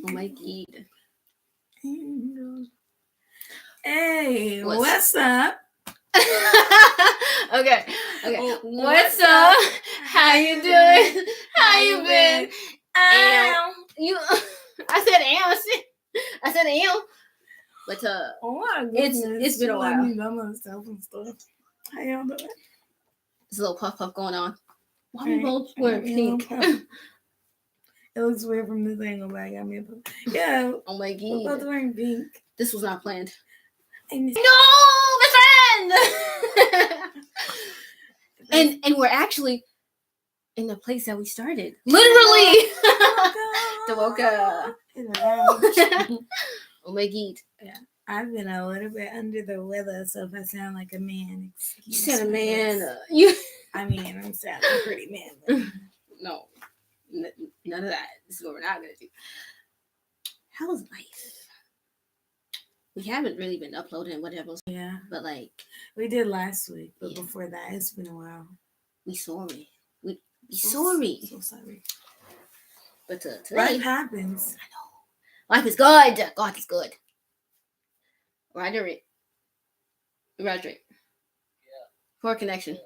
Oh my god. Hey, what's up? Okay. What's up? How you doing? How you been? You. I said am. But oh my goodness, it's been a while. Myself and stuff. How y'all doing? There's a little puff going on. Why we both wearing pink? It looks weird from this angle, but I got me a puff. Yeah. Oh my god. We're both wearing pink. This was not planned. No, my friend. and we're actually in the place that we started. Literally. The Woka. Oh my god. Yeah. I've been a little bit under the weather, so if I sound like a man, you said a man. I mean, I'm sounding pretty manly. No, none of that. This is what we're not gonna do. How is life? We haven't really been uploading whatever. Yeah, but like we did last week, but before that, it's been a while. We sorry. We sorry. So sorry. But today, life happens. I know. Life is good. God is good. Roger. Yeah. Poor connection.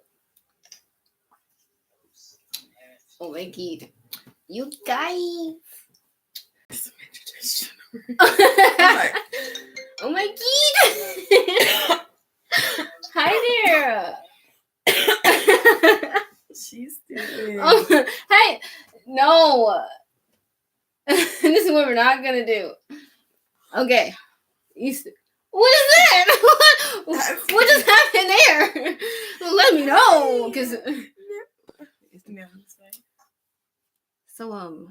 Oh my god. You guys. Oh my god. Hi there. She's stupid. Oh, hey. No. This is what we're not gonna do. Okay. What is that? What just happened there? Let me know, cause. So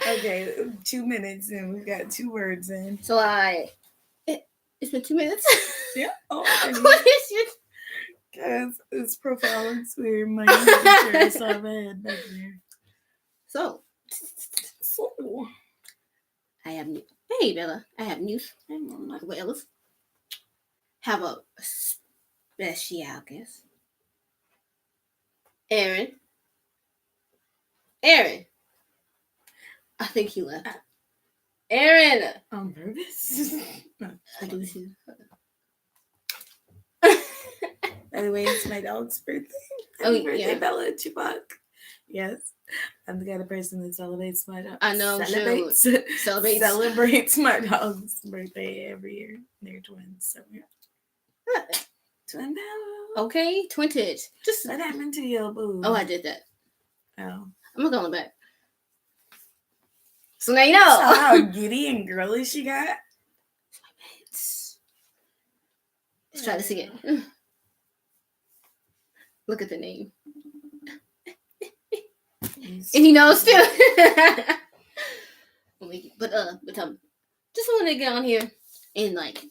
Okay, 2 minutes and we've got 2 words in. So it's been 2 minutes. Yeah. Oh, what is it? Guys, it's profile looks weird. My picture, so I have a head back here. So I have news. Hey Bella, I have news. I'm like Wales. Have a special guest. Aaron. I think he left. Aaron. On purpose? I do too. By the way, it's my dog's birthday. Happy birthday, Bella Tupac. Yes. I'm the kind of person that celebrates my dog. I know. Celebrates my dog's birthday every year. They're twins, so yeah. Twin Bella. Okay, twinted. Just what happened to your boo? Oh, I did that. Oh. I'm not going back. So now you know. So how giddy and girly she got? Let's try this again. Look at the name. And he knows too. but just wanted to get on here and like.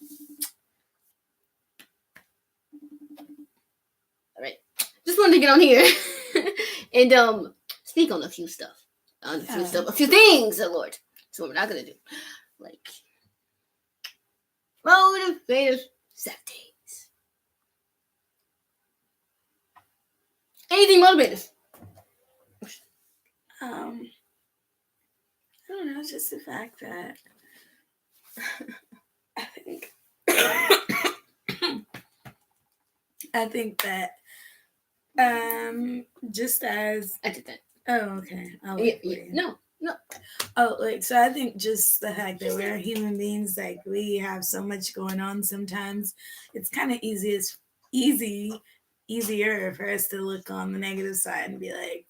All right. Just wanted to get on here and speak on a few stuff. A few things, Lord. So what we're not gonna do. Like motivative Saturdays. Anything motivative? I don't know, it's just the fact that I think that just as I did that. Oh, okay. No. Oh, like, so I think just the fact that we're human beings, like, we have so much going on sometimes, it's kind of easier for us to look on the negative side and be like,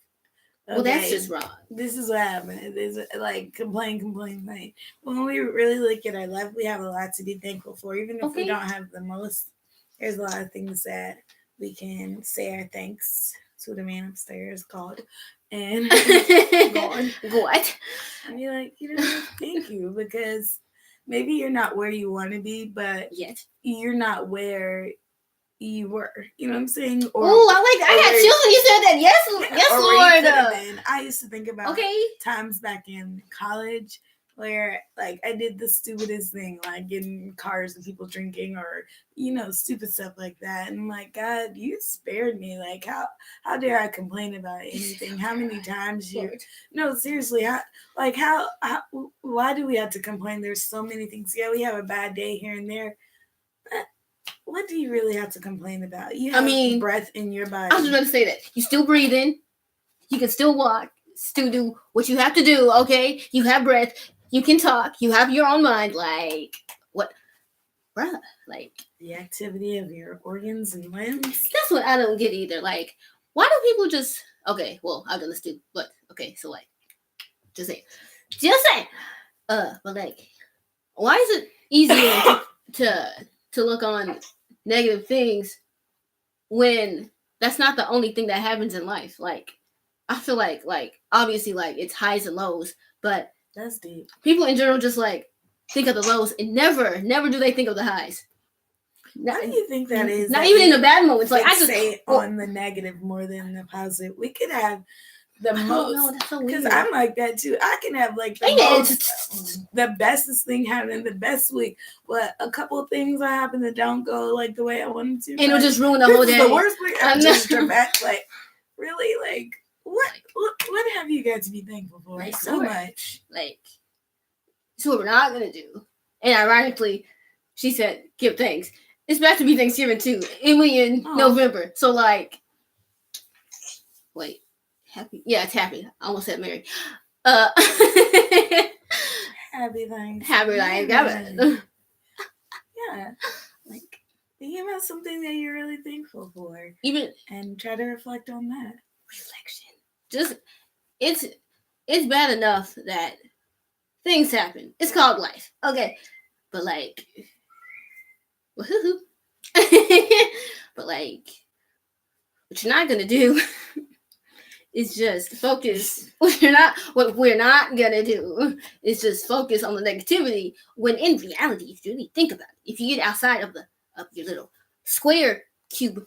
okay, well, that's just wrong. This is what happened. It's like complain. Like, when we really look at our life, we have a lot to be thankful for. Even if we don't have the most, there's a lot of things that we can say our thanks to the man upstairs, God. And God. And be like, thank you, because maybe you're not where you want to be, but yet you're not where you were. You know what I'm saying? I got chills when you said that. Yes, Lord. I used to think about times back in college where like I did the stupidest thing, like getting cars and people drinking or stupid stuff like that. And I'm like, God, you spared me. Like how dare I complain about anything? How many times you no, seriously, how why do we have to complain? There's so many things. Yeah, we have a bad day here and there. But what do you really have to complain about? You have breath in your body. I was just going to say that. You still breathing. You can still walk. Still do what you have to do, okay? You have breath. You can talk. You have your own mind. Like, what? Bruh. Like, the activity of your organs and limbs. That's what I don't get either. Like, why do people just... Okay, well, I'm going to do... But, okay, so, like, just say. But, like, why is it easier to look on negative things when that's not the only thing that happens in life? Like, I feel like obviously, like, it's highs and lows, but that's deep. People in general just, like, think of the lows and never do they think of the highs. Why do you think that is? Not even in the bad moments. Like, I just say on the negative more than the positive. We could have the most. No, that's so weird. Because I'm like that too. I can have like the bestest thing happen, the best week, but a couple of things that happen that don't go like the way I wanted to. And it'll just ruin the whole day. The worst week. I'm just dramatic. Like, really, like what have you got to be thankful for? Like, so much. Like, so what we're not gonna do. And ironically, she said, "Give thanks." It's about to be Thanksgiving too, and we in November. So like, wait, happy? Yeah, it's happy. I almost said Mary. Happy Thanksgiving. Happy Thanksgiving. Yeah, like think about something that you're really thankful for, and try to reflect on that. Reflection. Just it's bad enough that things happen. It's called life, okay? But like. Woohoo. But like, what you're not gonna do is just focus. What we're not gonna do is just focus on the negativity. When in reality, if you really think about it, if you get outside of your little square cube,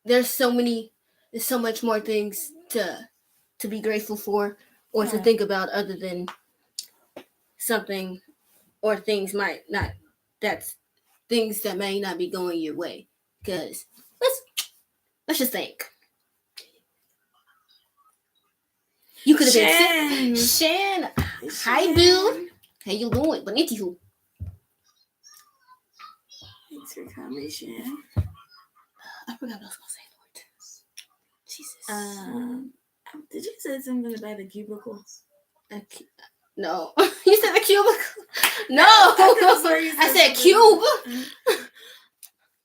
there's so much more things to be grateful for. Or to think about other than something or things that's things that may not be going your way. Because let's just think. You could have been Shan. Hi, Boo. How you doing? Bonito you. Thanks for coming, Shan. I forgot what I was gonna say, Lord. Jesus. Did you say something about a cubicle? No. You said a cubicle? No. I said cube.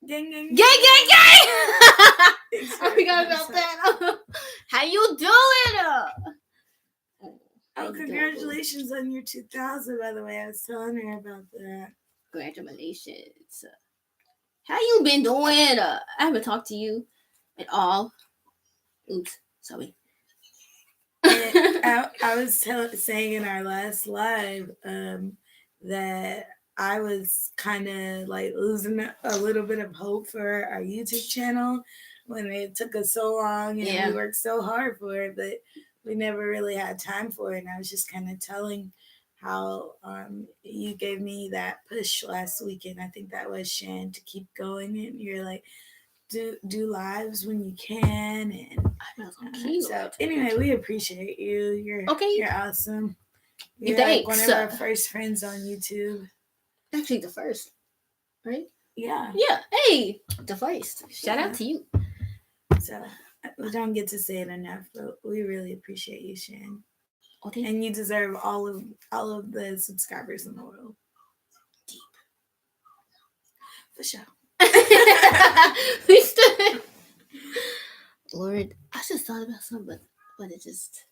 Gang, gang, gang. I forgot about that. How you doing? Oh, congratulations on your 2,000, by the way. I was telling her about that. Congratulations. How you been doing? I haven't talked to you at all. Oops. Sorry. I was saying in our last live that I was kind of like losing a little bit of hope for our YouTube channel when it took us so long and we worked so hard for it, but we never really had time for it. And I was just kind of telling how you gave me that push last weekend. I think that was Shan, to keep going, and you're like, do lives when you can, and so anyway, we appreciate you. You're awesome. You're like one of our first friends on YouTube. Actually, the first, right? Yeah. Hey, the first. Shout out to you. So we don't get to say it enough, but we really appreciate you, Shan. Okay. And you deserve all of the subscribers in the world. Deep. For sure. Lord, I just thought about something, but it just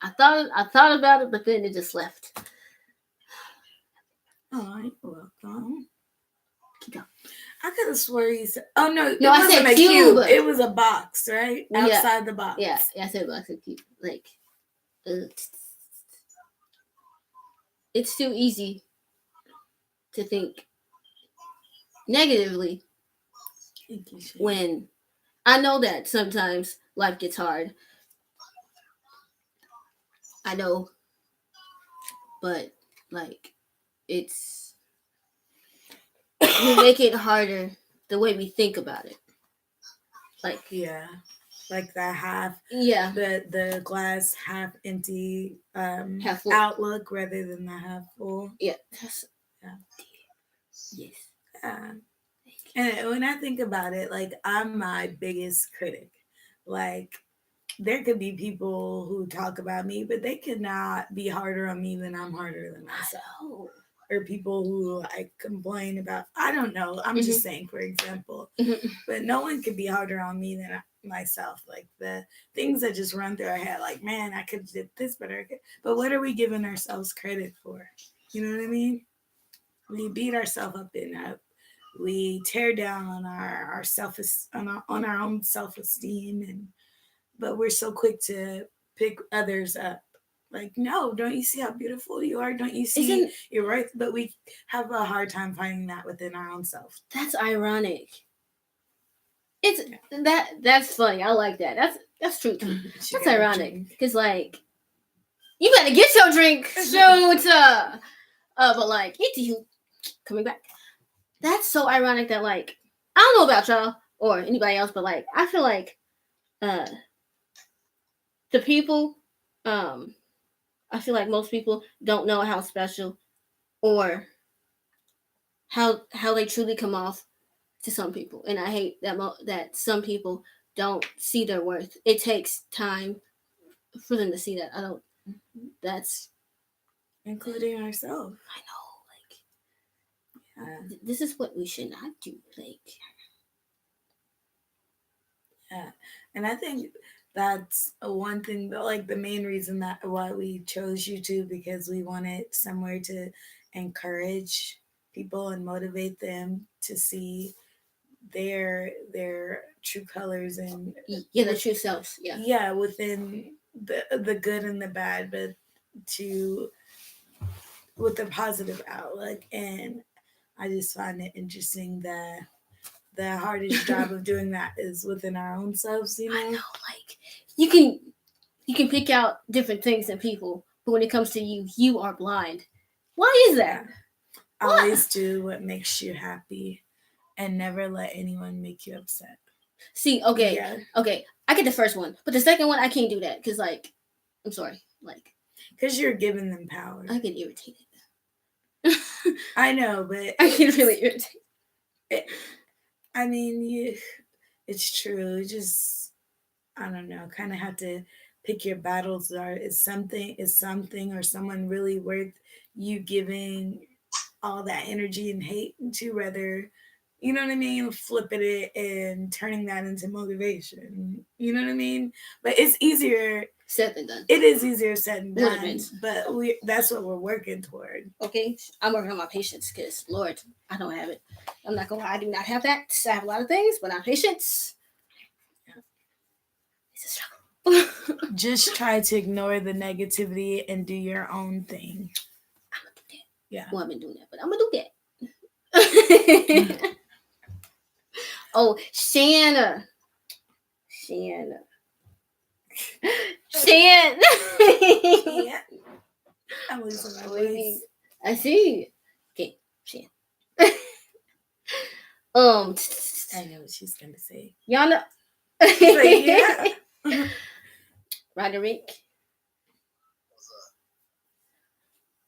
I thought about it, but then it just left. Oh, you're welcome. Keep going. I could have swore you said. Oh no, it I wasn't said a cube. It was a box, right? Outside the box. Yeah, I said box and cube. Like, it's too easy to think negatively when I know that sometimes life gets hard. I know, but like it's we make it harder the way we think about it. Like Yeah, like that half, yeah, the glass half empty half full. outlook rather than the half full. Yeah. Yeah. Yes. Yeah. And when I think about it, like I'm my biggest critic. Like there could be people who talk about me, but they could not be harder on me than I'm harder than myself. Or people who like complain about, I don't know, I'm just saying, for example, but no one could be harder on me than myself. Like the things that just run through our head, like, man, I could have did this better. But what are we giving ourselves credit for? You know what I mean? We beat ourselves up in that. We tear down on our self on our own self esteem, and but we're so quick to pick others up. Like, no, don't you see how beautiful you are? Don't you see you're right? But we have a hard time finding that within our own self. That's ironic. It's that's funny. I like that. That's true too. That's ironic because like you better get your drink. Shoot. But like you coming back. That's so ironic that like I don't know about y'all or anybody else, but like I feel like the people I feel like most people don't know how special or how they truly come off to some people, and I hate that that some people don't see their worth. It takes time for them to see that. I don't. That's including ourselves. I know. Like, this is what we should not do. Like, yeah, and I think that's one thing. Like the main reason that why we chose YouTube, because we wanted somewhere to encourage people and motivate them to see their true colors and their true selves. Yeah, within the good and the bad, but to with a positive outlook. And I just find it interesting that the hardest job of doing that is within our own selves. You know, like you can pick out different things in people, but when it comes to you, you are blind. Why is that? Always do what makes you happy and never let anyone make you upset. See, okay, I get the first one, but the second one I can't do that because, like, I'm sorry, like, because you're giving them power. I get irritated. I know, but I get really irritated. I mean, it's true. Just I don't know, kind of have to pick your battles. Is something or someone really worth you giving all that energy and hate to, rather, you know what I mean, flipping it and turning that into motivation. You know what I mean? But it's easier said than done. It is easier said than done, but that's what we're working toward. Okay, I'm working on my patience because, Lord, I don't have it. I'm not gonna lie, I do not have that. I have a lot of things, but not patience. It's a struggle. Just try to ignore the negativity and do your own thing. I'm gonna do that. Yeah. Well, I've been doing that, but I'm gonna do that. Oh, Shanna. Shan. Yeah. I'm losing my voice. I see. Okay, Shan. I know what she's gonna say. Yana. Like, yeah. Roderick.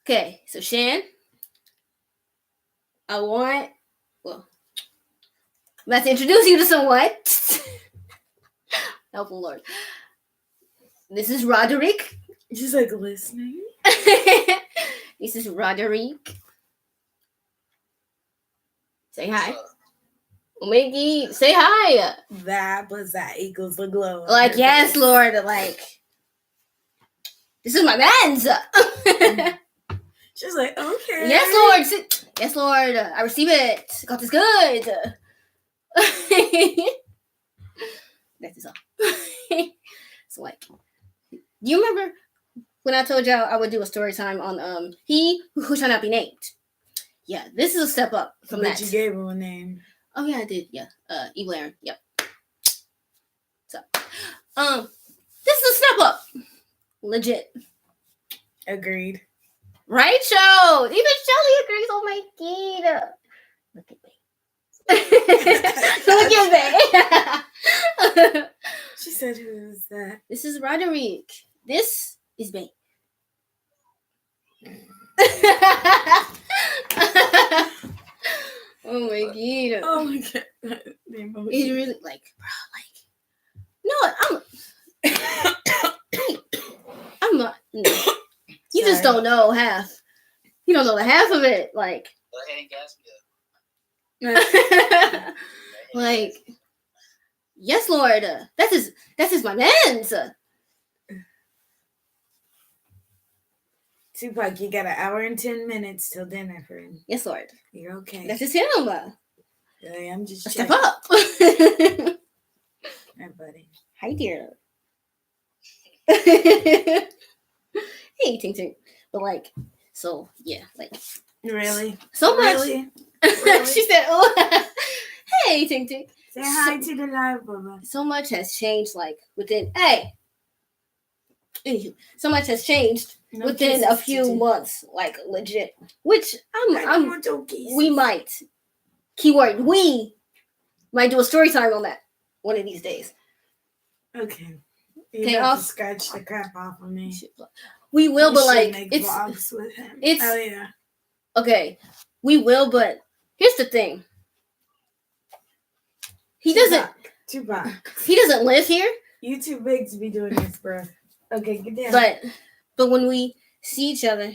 Okay, so Shan, I'm about to introduce you to someone. Help, Lord. This is Roderick. She's like listening. This is Roderick. Say hi. Mickey, say hi. That equals the glow. Like, yes, face. Lord. Like, this is my man's. She's like, okay. Yes, Lord. Yes, Lord. I receive it. God is good. That is all. So, like, do you remember when I told y'all I would do a story time on He Who Shall Not Be Named? Yeah, this is a step up from that. You gave him a name. Oh, yeah, I did. Yeah. Evil Aaron. Yep. So, this is a step up. Legit. Agreed. Right, Joe? Even Shelly agrees. Oh my god. Look at me. Look at me. She said, who is that? This is Roderick. This is Bay. Oh my god. Oh my god. He's really like, bro, I'm not. No. You just don't know half. You don't know the half of it. Like, like, yes, Lord. That is my man's. Tupac, you got an hour and 10 minutes till dinner, friend. Yes, Lord. You're okay. That's just him. Yeah, I'm just step up. Hi, buddy. Hi, dear. Hey, Ting Ting. But like, so yeah, like. Really? So much. Really? She said, "Oh, hey, Ting Ting." Say hi to the live, Bubba. So much has changed, like within. Hey. Anywho, so much has changed within a few months, like legit. Which we might. Keyword: we might do a story time on that one of these days. Okay. You have to scratch the crap off of me. We will, but like vlogs with him. Oh yeah. Okay, we will, but here's the thing. He doesn't live here. You too big to be doing this, bro. Okay, get down. But when we see each other,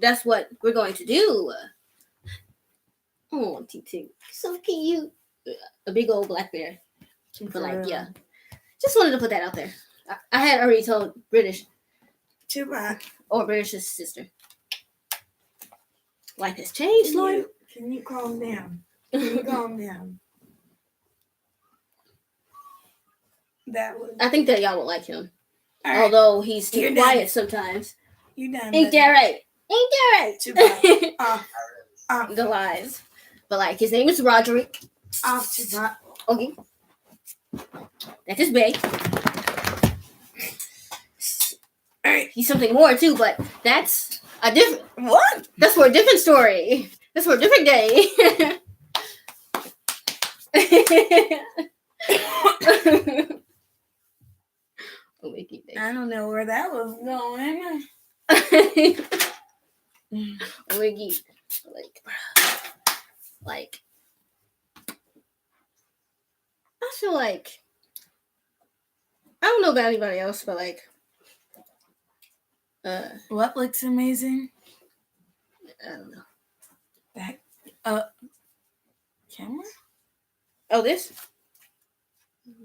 that's what we're going to do. Oh, T2, so cute. A big old black bear. But like, yeah. Just wanted to put that out there. I had already told British. Tupac. Or British's sister. Life has changed, Lord. Can you calm down? Calm down. I think that y'all would like him. Right. Although he's too quiet sometimes. You done. Ain't that right? Ain't that right? Tupac. Off. The lies. But like, his name is Roderick. Off, Tupac. Okay. That's his bae. Alright. He's something more too, but that's a different. What? That's for a different story. That's for a different day. I don't know where that was going. Like, I feel like, I don't know about anybody else, but like, what looks amazing? I don't know. That camera? Oh, this?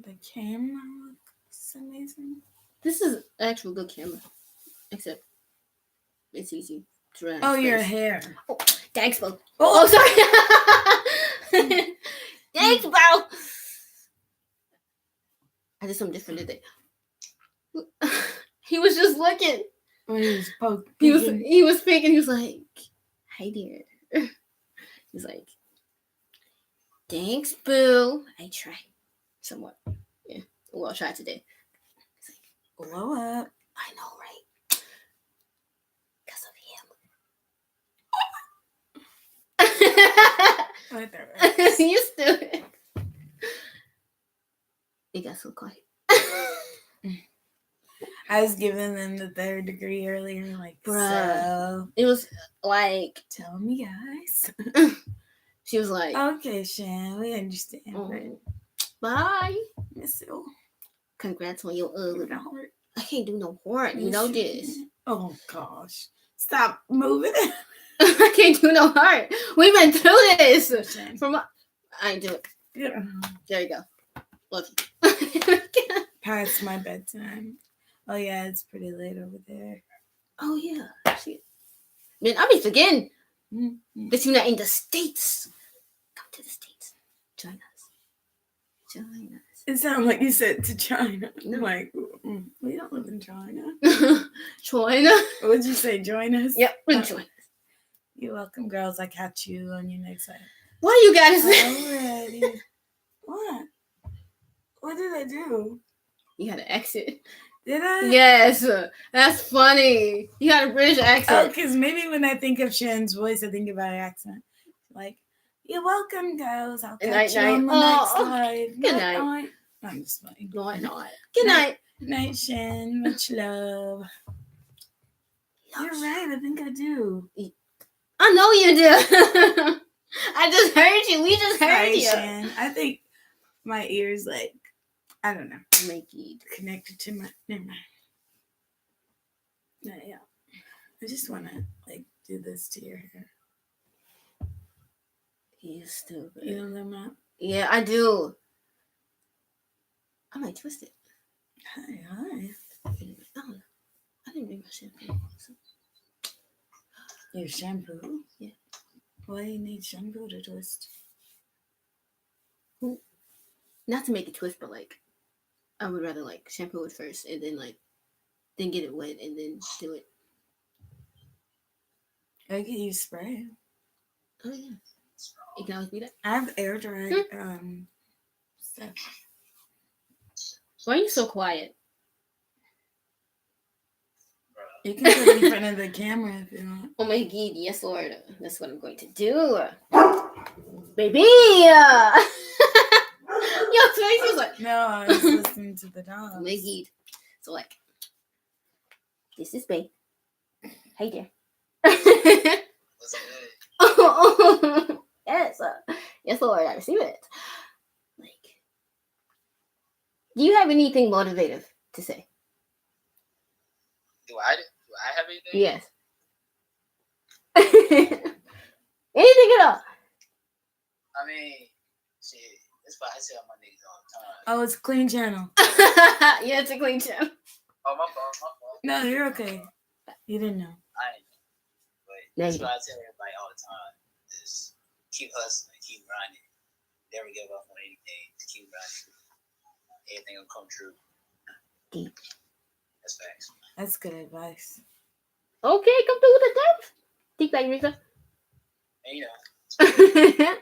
The camera looks amazing. This is an actual good camera, except it's easy to run. Oh, your hair. Oh, thanks, Bo. Oh, sorry. Thanks, Bo. I did something different today. He was just looking. When he was poking. He was peeking. He was like, "Hi, dear." He's like, "Thanks, boo. I try somewhat. Yeah, well, I'll try today." He's like, "Blow up." I know, right? Because of him. You stupid. It got so quiet. I was giving them the 3rd degree earlier, like, bruh. So it was like, tell me, guys. She was like, okay, Shan, we understand. Oh, bye. Miss you. Congrats on your heart. I can't do no heart. You know this. Oh, gosh. Stop moving. I can't do no heart. We've been through this. I ain't do it. Yeah. There you go. Love you. Past my bedtime. Oh, yeah, it's pretty late over there. Oh, yeah. Man, I be forgetting that you're not in the States. Come to the States. Join us. It sounded like you said to China. No. Like, we don't live in China. China? What would you say? Join us? Yep, join us. You're welcome, girls. I'll catch you on your next side. Why you gotta say? Already. What? What did I do? You had to exit. Did I? Yes, that's funny. You got a British Oh, accent. because maybe when I think of Shen's voice, I think about her accent. Like, you're welcome, girls. I'll catch you on the next live. Good night. Night. I'm just funny. Night. Good night. Night, Shen. Much love. You're right. I think I do. I know you do. I just heard you. We just heard you. Shen. I think my ears, like, I don't know. Make it connected to my. Never mind. No, yeah. I just want to, like, do this to your hair. You're stupid. You know what I'm at? Yeah, I do. I might twist it. Hi. I didn't bring my shampoo. So. Your shampoo? Yeah. Why do you need shampoo to twist? Not to make it twist, but like, I would rather like shampoo it first and then like, then get it wet and then do it. I can use spray. Oh yeah. You can always do that. I have air dried stuff. Why are you so quiet? You can put it in front of the camera if you want. Oh my god, yes Lord. That's what I'm going to do. Baby! Yo, Tracy's like... No, I was listening to the dog. Oh my god. So like, this is Babe. Hey there. Yes, yes Lord, I receive it. Like, do you have anything motivative to say? Do I have anything? Yes. Anything at all? I mean, shit, that's why I tell my niggas all the time. Oh, it's a clean channel. Yeah, it's a clean channel. Oh, my fault. No, you're okay. You didn't know. I ain't know. But that's why I tell everybody all the time. Is keep hustling, keep grinding. Never give up on anything. Just keep grinding. Anything will come true. Deep. That's facts. That's good advice. Okay, come through with the depth. Deep like Risa. And you know.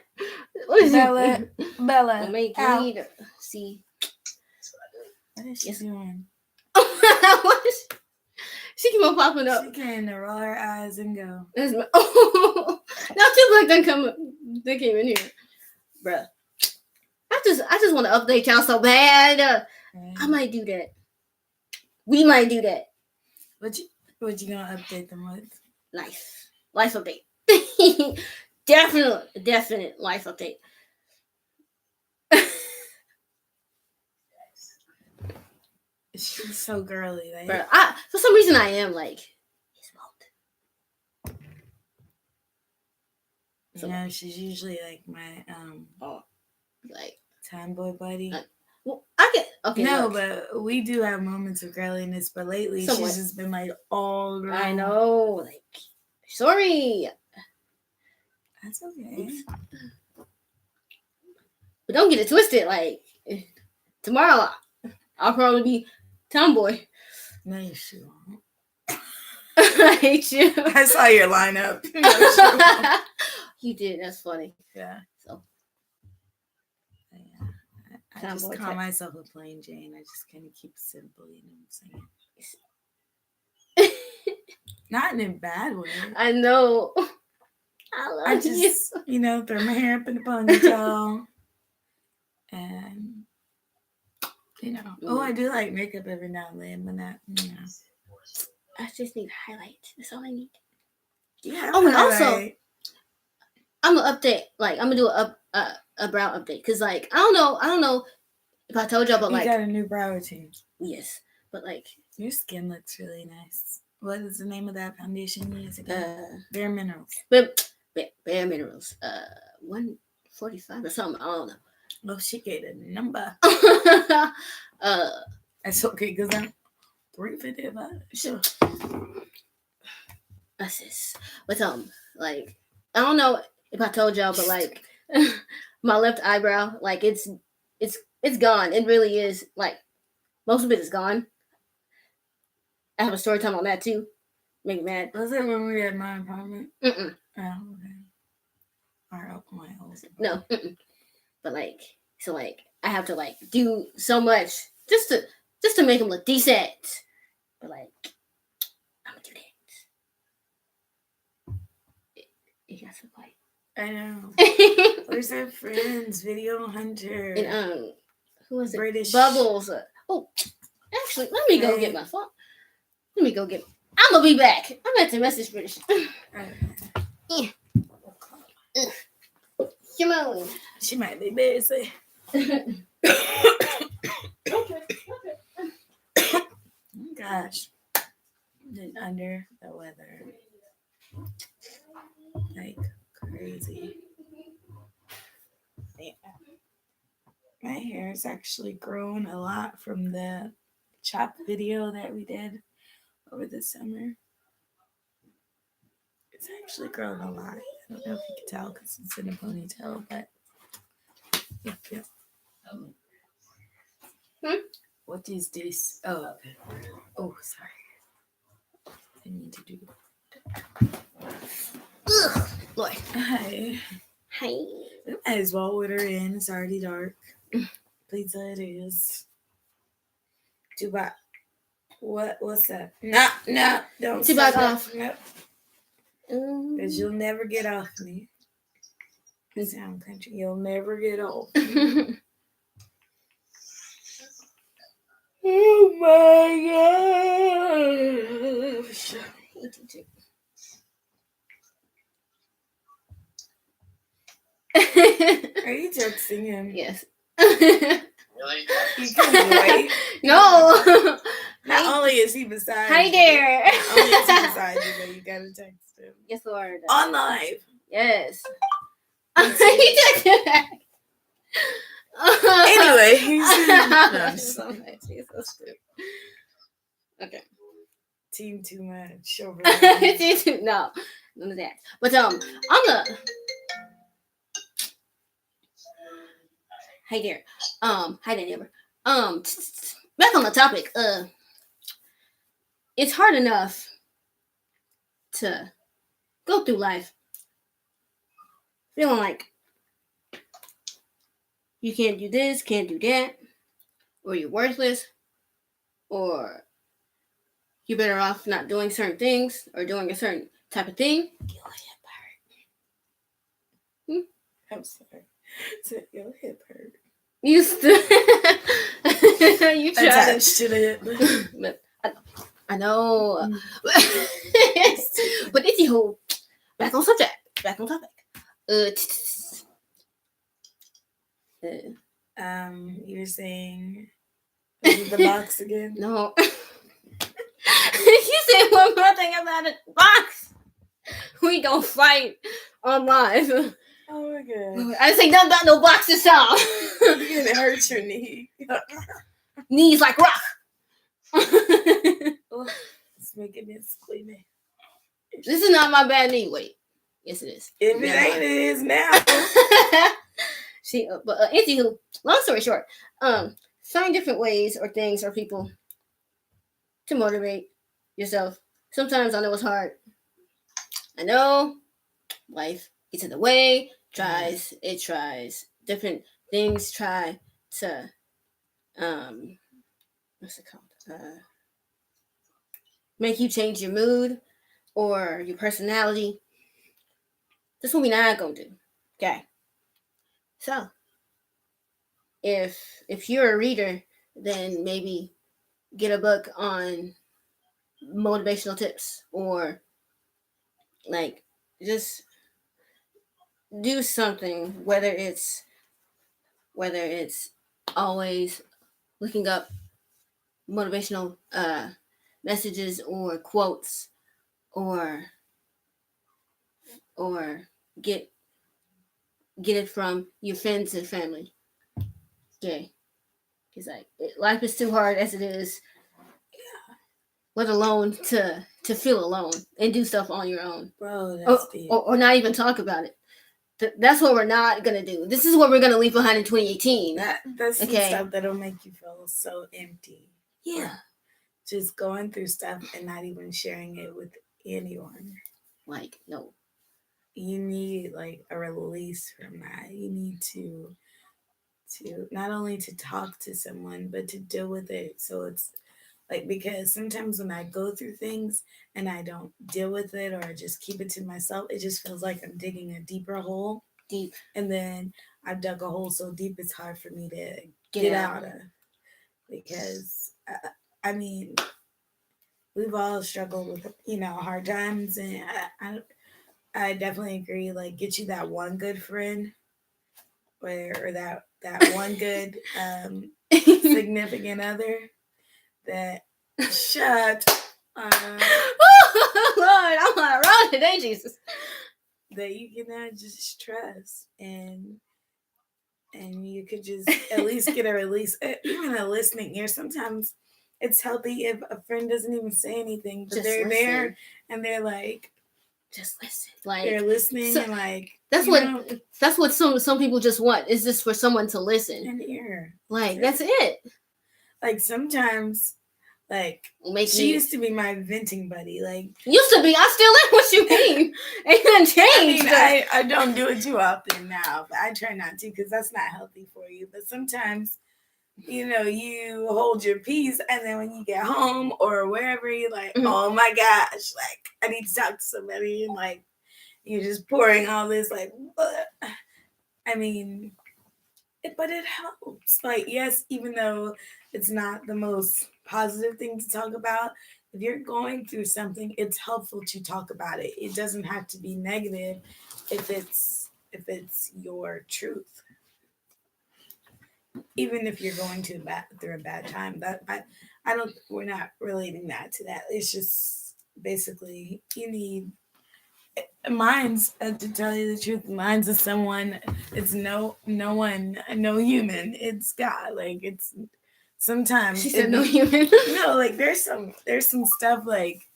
What is Bella? Oh my god. See. That's what I do. What is she doing? What is she keep on popping up. She can roll her eyes and go. That's my, oh, now two black they came in here. Bruh. I just want to update y'all so bad. Right. I might do that. We might do that. What you gonna update them with? Life update. Definite life update. She's so girly. Like, Bruh, for some reason I am like his you know, she's usually like my like tomboy buddy. Well, I get okay. No, look. but we do have moments of girliness. But lately, Somewhat. she's just been like all girl. I know. Like, sorry. That's okay. But don't get it twisted. Like tomorrow, I'll probably be tomboy. No, you sure won't. I hate you. I saw your lineup. You did. That's funny. Yeah. So. Yeah. I just call myself a plain Jane. I just kind of keep it simple, you know what I'm saying? Not in a bad way. I know. I just, you know, throw my hair up in a ponytail. And, you know, I do like makeup every now and then, but not, you know. I just need highlight. That's all I need. Yeah. Oh, and also, I'm gonna update. Like, I'm gonna do a brow update because, like, I don't know if I told y'all, but like, you got a new brow routine. Yes, but like, your skin looks really nice. What is the name of that foundation you use again? Bare Minerals. Bare Minerals. 145 or something. I don't know. Oh, she gave a number. That's okay because I'm 355. Sure. That's this. But like, I don't know if I told y'all, but like, my left eyebrow, like it's gone. It really is. Like, most of it is gone. I have a story time on that too. Make me mad. Was it when we were at my apartment? Mm-mm. Oh, okay. Or my old apartment. No. Mm-mm. But like, so like, I have to like do so much just to make him look decent. But like, I'm gonna do that. He got so quiet. I know. Where's our friends? Video Hunter. And who was it? British. Bubbles. Actually, let me go get my phone. Let me go get. I'm gonna be back. I'm at the message British. Yeah. Come on. She might be busy. Gosh. Been under the weather. Like crazy. Yeah. My hair has actually grown a lot from the chop video that we did over the summer. It's actually grown a lot. I don't know if you can tell because it's in a ponytail, but yeah. What is this? Oh, okay. Oh, sorry. I need to do. Ugh, Lord. Hi. Hi. We might as well order in. It's already dark. Pizza it is. Tupac. What's that? No, don't Tupac say off. that. No. Because you'll never get off me. You sound country. You'll never get off me. Oh my gosh. Are you texting him? Yes. Really? You couldn't wait. No. Not only is he beside Hi you. there. Not only is he beside you, but you gotta text him. Yes, Lord. On live. Yes. He texted back. Anyway, he's so nice. He's so stupid. Okay. Team too much over No, none of that. But on the hi there. Hi there, neighbor. Back on the topic. It's hard enough to go through life feeling like you can't do this, can't do that, or you're worthless, or you're better off not doing certain things or doing a certain type of thing. I'm sorry. So your hip hurt. You still you try Attached to it. But I know. But it's whole back on subject. Back on topic. You're saying the box again? No. You said one more thing about a box. We gonna fight on live. Oh my god. I didn't say nothing about no boxing song. You're gonna hurt your knee. Knees like rock. Oh, it's making me squeamy. This is not my bad knee. Wait. Yes, it is. If it ain't, it is now. See, but anywho, long story short, find different ways or things or people to motivate yourself. Sometimes I know it's hard. I know life gets in the way. It tries different things. Try to what's it called? Make you change your mood or your personality. That's what we not gonna do. Okay. So if you're a reader, then maybe get a book on motivational tips or like just do something, whether it's always looking up motivational messages or quotes or get it from your friends and family. Okay. Because like life is too hard as it is. Let alone to feel alone and do stuff on your own. Bro, that's deep. Or not even talk about it. That's what we're not gonna do. This is what we're gonna leave behind in 2018. That's the stuff that'll make you feel so empty. Yeah. Just going through stuff and not even sharing it with anyone. Like, no. You need like a release from that. You need to to not only to talk to someone, but to deal with it. So it's like, because sometimes when I go through things and I don't deal with it or I just keep it to myself, it just feels like I'm digging a deeper hole. Deep. And then I've dug a hole so deep it's hard for me to get out of. Because, I mean, we've all struggled with, hard times. And I definitely agree. Like, get you that one good friend or that one good significant other that shut Lord, I'm on a roll today, Jesus. That you can just trust and you could just at least get a release, even a listening ear. Sometimes it's healthy if a friend doesn't even say anything, but they're there and they're like, just listen. Like, they're listening, and like that's what some people just want, is just for someone to listen. An ear. Like, that's it. Like, sometimes, like, she used to be my venting buddy. Like, used to be. I still am. What you mean? Ain't nothing changed. I don't do it too often now, but I try not to, because that's not healthy for you. But sometimes, you hold your peace, and then when you get home or wherever, you're like, oh my gosh, like, I need to talk to somebody, and like, you're just pouring all this, like, I mean, but it helps. Like, yes, even though it's not the most positive thing to talk about, if you're going through something, it's helpful to talk about it. It doesn't have to be negative if it's your truth. Even if you're going through a bad time, that I don't. We're not relating that to that. It's just basically you need. Mine's, to tell you the truth, mine's is someone. It's no one, no human. It's God. Like, it's sometimes. She said no human. No, like there's some stuff like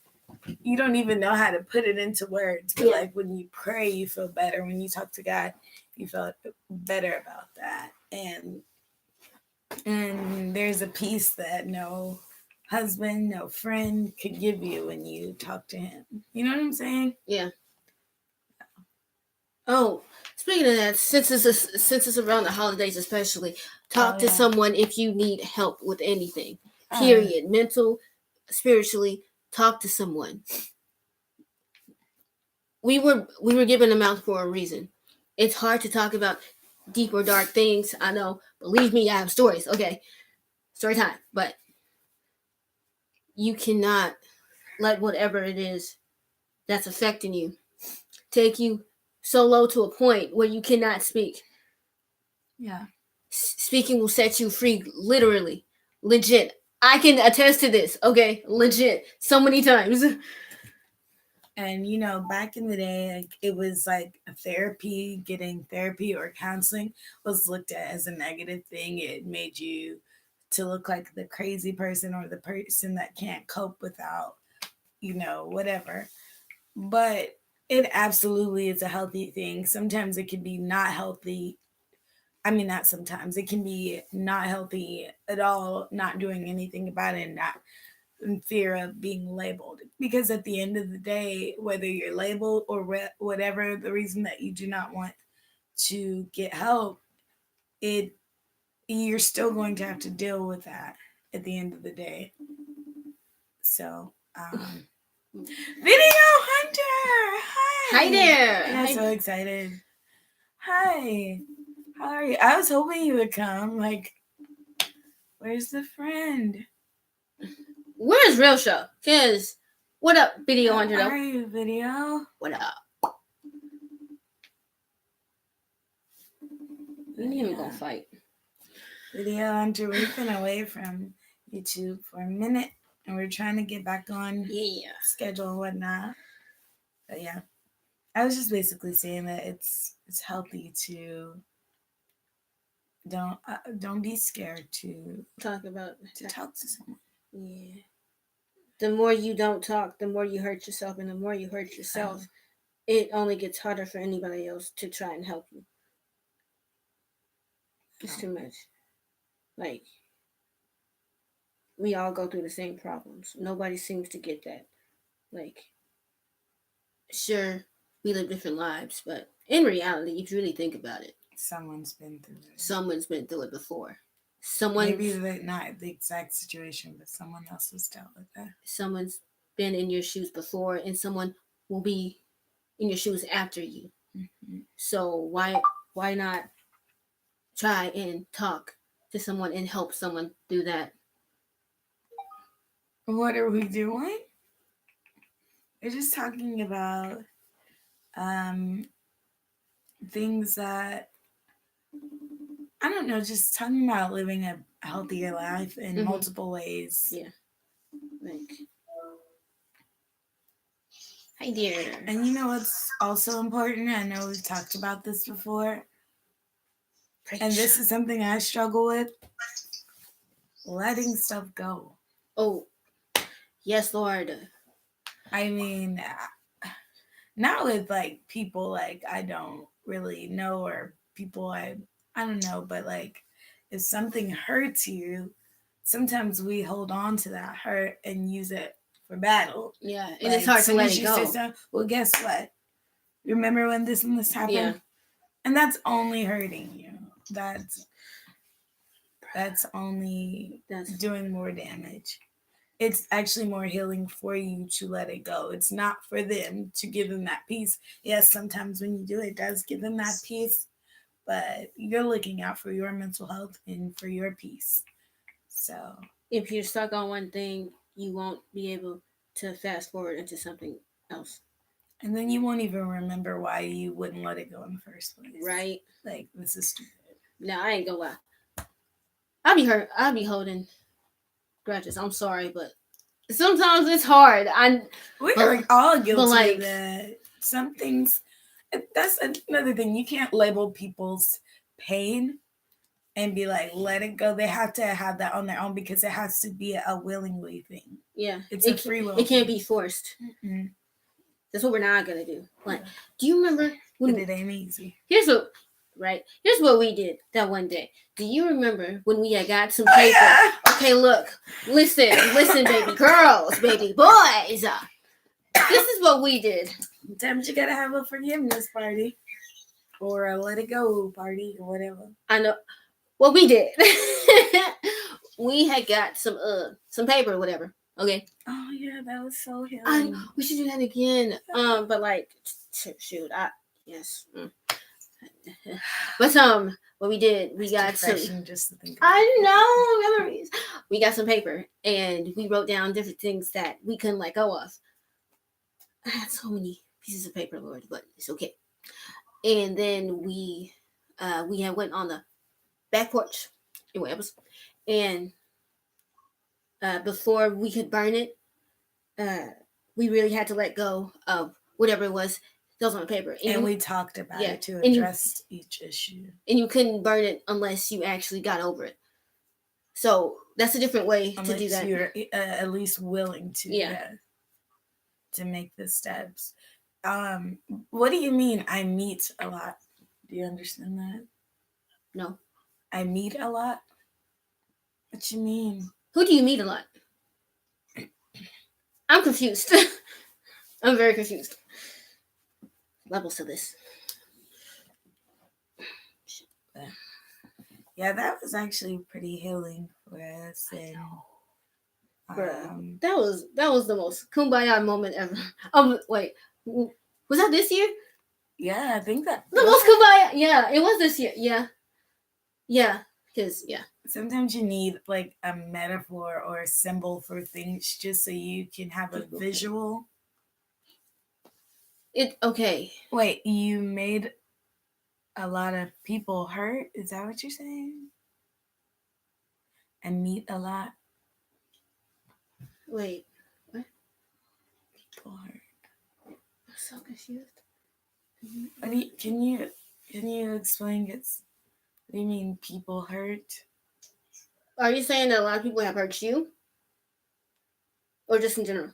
you don't even know how to put it into words. But like when you pray, you feel better. When you talk to God, you feel better about that. And there's a peace that no husband, no friend could give you when you talk to him. You know what I'm saying? Yeah. Oh, speaking of that, since it's around the holidays, especially, talk to someone if you need help with anything. Period. Mental, spiritually, talk to someone. We were given a mouth for a reason. It's hard to talk about deep or dark things. I know. Believe me, I have stories. Okay, story time. But you cannot let whatever it is that's affecting you take you so low to a point where you cannot speak. Yeah. Speaking will set you free, literally. Legit. I can attest to this, okay? Legit. So many times. And, back in the day, like, it was like getting therapy or counseling was looked at as a negative thing. It made you to look like the crazy person or the person that can't cope without, whatever. But it absolutely is a healthy thing. Sometimes it can be not healthy. I mean, not sometimes. It can be not healthy at all, not doing anything about it, and not in fear of being labeled. Because at the end of the day, whether you're labeled or whatever the reason that you do not want to get help, you're still going to have to deal with that at the end of the day. So, Video Hunter! Hi! Hi there! I'm so excited. Hi! How are you? I was hoping you would come. Like, where's the friend? Where's Real Show? Because, what up, Video Hunter? How are you, Video? What up? We ain't even gonna fight. Video Hunter, we've been away from YouTube for a minute, and we're trying to get back on schedule and whatnot. But yeah, I was just basically saying that it's healthy to don't be scared to talk to someone. Yeah. The more you don't talk, the more you hurt yourself, and the more you hurt yourself, it only gets harder for anybody else to try and help you. It's too much. Like, we all go through the same problems. Nobody seems to get that. Like, sure, we live different lives, but in reality, if you really think about it, Someone's been through it. Someone's been through it before. Someone, maybe not the exact situation, but someone else has dealt with that. Someone's been in your shoes before, and someone will be in your shoes after you. Mm-hmm. So why not try and talk to someone and help someone do that? What are we doing? We're just talking about things that, I don't know, just talking about living a healthier life in multiple ways. Yeah. Like, hi dear. And you know what's also important? I know we've talked about this before. Preach. And this is something I struggle with. Letting stuff go. Oh, yes, Lord. I mean, not with like people like I don't really know, or people I don't know, but like if something hurts you, sometimes we hold on to that hurt and use it for battle. Yeah, and it's hard to let it go. Well, guess what? Remember when this and this happened? Yeah. And that's only hurting you. That's only doing more damage. It's actually more healing for you to let it go. It's not for them to give them that peace. Yes, sometimes when you do it does give them that peace, but you're looking out for your mental health and for your peace. So if you're stuck on one thing, you won't be able to fast forward into something else. And then you won't even remember why you wouldn't let it go in the first place. Right? Like, this is stupid. No, I ain't gonna lie. I'll be hurt. I'll be holding grudges. I'm sorry, but sometimes it's hard. We're all guilty of that. Some things, that's another thing. You can't label people's pain and be like, let it go. They have to have that on their own because it has to be a willingly thing. Yeah. It's a free will. It can't be forced. Mm-hmm. That's what we're not going to do. Like, do you remember when it ain't easy? Here's what we did that one day. Do you remember when we had got some paper? Yeah. Okay, look. Listen, baby girls, baby boys. This is what we did. Sometimes you gotta have a forgiveness party. Or a let it go party or whatever. I know. What we did. We had got some paper or whatever. Okay. Oh yeah, that was so healing. We should do that again. But like, shoot, yes. But what we did, we got some. Just to think I know memories. We got some paper and we wrote down different things that we couldn't let go of. I had so many pieces of paper, Lord, but it's okay. And then we had went on the back porch, and before we could burn it, we really had to let go of whatever it was that was on the paper. And we talked about it to address each issue. And you couldn't burn it unless you actually got over it. So that's a different way to do that. You're at least willing to to make the steps. What do you mean I meet a lot? Do you understand that? No. I meet a lot? What you mean? Who do you meet a lot? I'm confused. I'm very confused. Levels to this. Yeah, that was actually pretty healing for us. And that was the most kumbaya moment ever. Wait, was that this year? Yeah, I think that the most kumbaya. Yeah, it was this year. Yeah, because sometimes you need like a metaphor or a symbol for things just so you can have a visual. Okay. Wait, you made a lot of people hurt? Is that what you're saying? And meet a lot. Wait, what? People hurt. I'm so confused. Can you explain it? What do you mean people hurt? Are you saying that a lot of people have hurt you? Or just in general?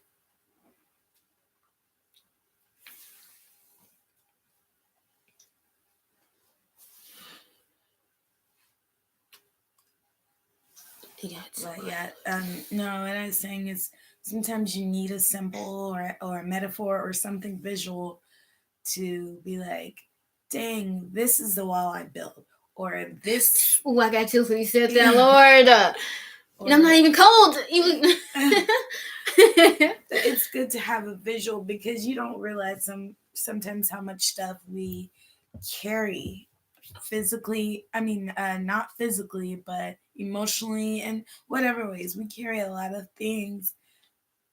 No, what I was saying is sometimes you need a symbol or a metaphor or something visual to be like, dang, this is the wall I built, or this. Oh, I got chills when you said that, Lord. And I'm not even cold. Even it's good to have a visual because you don't realize sometimes how much stuff we carry physically. I mean, not physically, but emotionally and whatever ways. We carry a lot of things.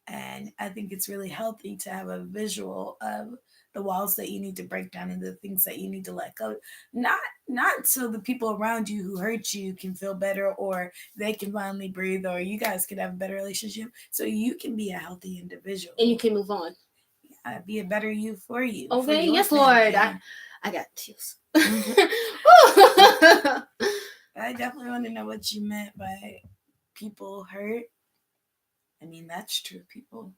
And I think it's really healthy to have a visual of the walls that you need to break down and the things that you need to let go. Not so the people around you who hurt you can feel better or they can finally breathe or you guys can have a better relationship. So you can be a healthy individual. And you can move on. Yeah, be a better you for you. Okay, for yes, family. Lord. I got chills. I definitely want to know what you meant by people hurt. I mean, that's true. People,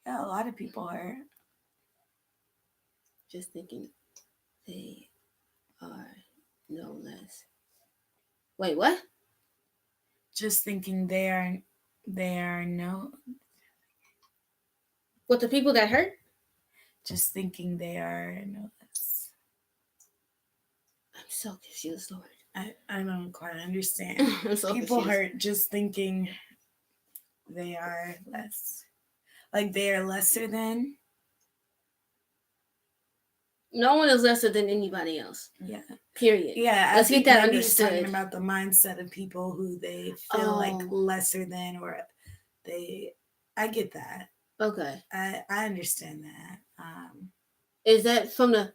yeah, a lot of people hurt. Just thinking they are no less. Wait, what? Just thinking they are no. What, the people that hurt? Just thinking they are no less. I'm so confused, Lord. I don't quite understand. I'm so People confused. hurt just thinking they are less. Like they are lesser than. No one is lesser than anybody else. Yeah. Period. Yeah. Let's get that maybe understood. He's talking about the mindset of people who they feel like lesser than or they. I get that. Okay. I understand that. Is that from the...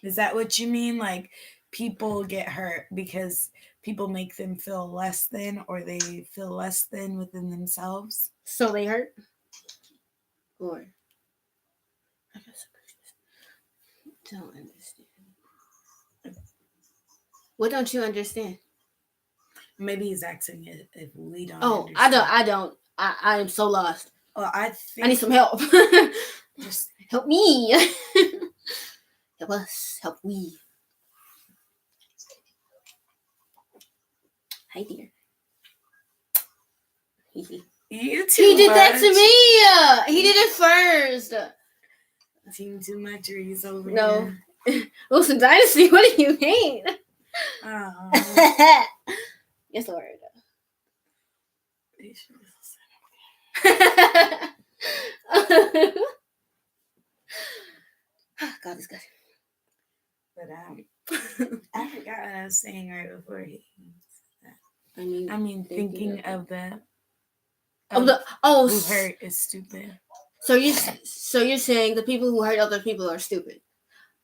Is that what you mean? Like people get hurt because people make them feel less than or they feel less than within themselves? So they hurt? Or... I don't understand. What don't you understand? Maybe he's asking if we don't understand. I don't. I am so lost. Well, I need some help. Just help me. Help us. Help we. Hi, dear. You too. He did that to me. He did it first. Team too much, or he's over No. here. Wilson Dynasty. What do you mean? Yes, Lord. God is good. But I forgot what I was saying right before he. I mean, thinking of the. Who hurt is stupid. So you're saying the people who hurt other people are stupid?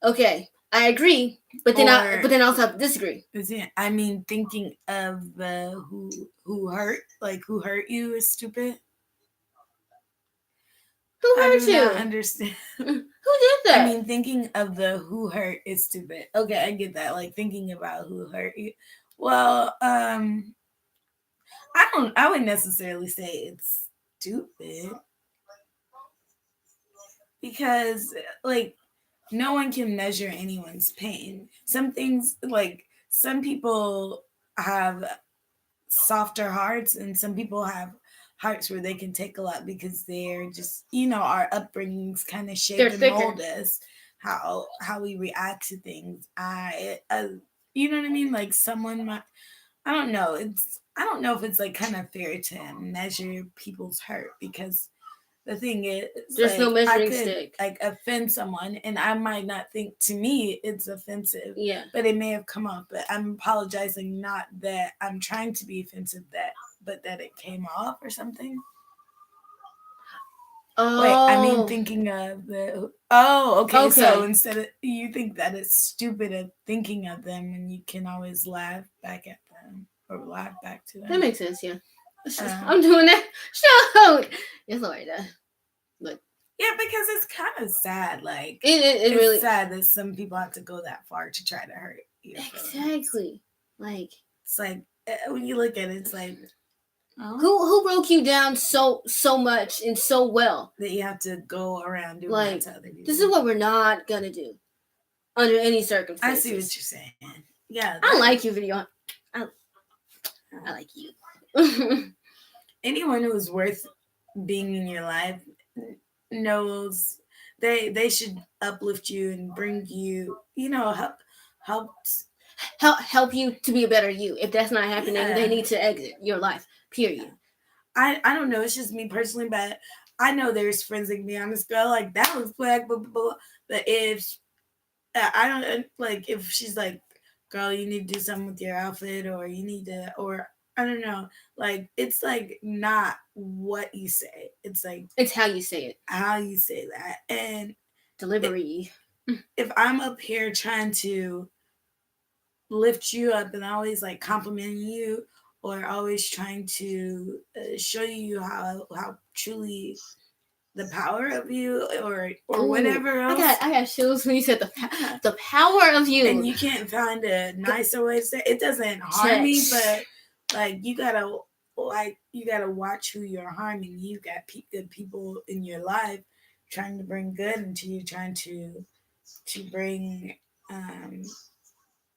Okay, I agree, but then I also have to disagree. I mean, thinking of the who hurt, like who hurt you, is stupid. Who hurt you? I don't understand. Who did that? I mean, thinking of the who hurt is stupid. Okay, I get that. Like thinking about who hurt you. Well, I wouldn't necessarily say it's stupid because like no one can measure anyone's pain. Some things, like some people have softer hearts and some people have hearts where they can take a lot because they're just, our upbringings kind of shape and mold us how we react to things. You know what I mean? Like someone might, I don't know if it's like kind of fair to measure people's hurt because the thing is, there's no measuring stick. Like offend someone, and I might not think to me it's offensive. Yeah. But it may have come off. But I'm apologizing, not that I'm trying to be offensive, but that it came off or something. Oh. Wait, I mean thinking of the. Oh, okay. So instead of you think that it's stupid of thinking of them, and you can always laugh back at them or laugh back to them. That makes sense. Yeah. I'm doing that. Show. Yes, Lord. But yeah, because it's kind of sad. Like it's really sad that some people have to go that far to try to hurt you. Exactly. Like it's like when you look at it, it's like who broke you down so much and so well that you have to go around doing like that to other people. This is what we're not gonna do under any circumstances. I see what you're saying. Yeah, I like you, video. I like you. Anyone who's worth being in your life knows they should uplift you and bring you, help you to be a better you. If that's not happening, they need to exit your life. Period. I don't know. It's just me personally, but I know there's friends like me on this girl like that looks black, blah, blah, blah. But if I don't like, if she's like, girl, you need to do something with your outfit, or you need to, or I don't know, like it's like not what you say. It's like it's how you say it, how you say that, and delivery. If I'm up here trying to lift you up and always like complimenting you, or always trying to show you how truly the power of you, or Ooh, whatever else. I got chills when you said the power of you. And you can't find a nicer way to say it. It doesn't harm me, but like you gotta watch who you're harming. You got good people in your life trying to bring good into you, trying to bring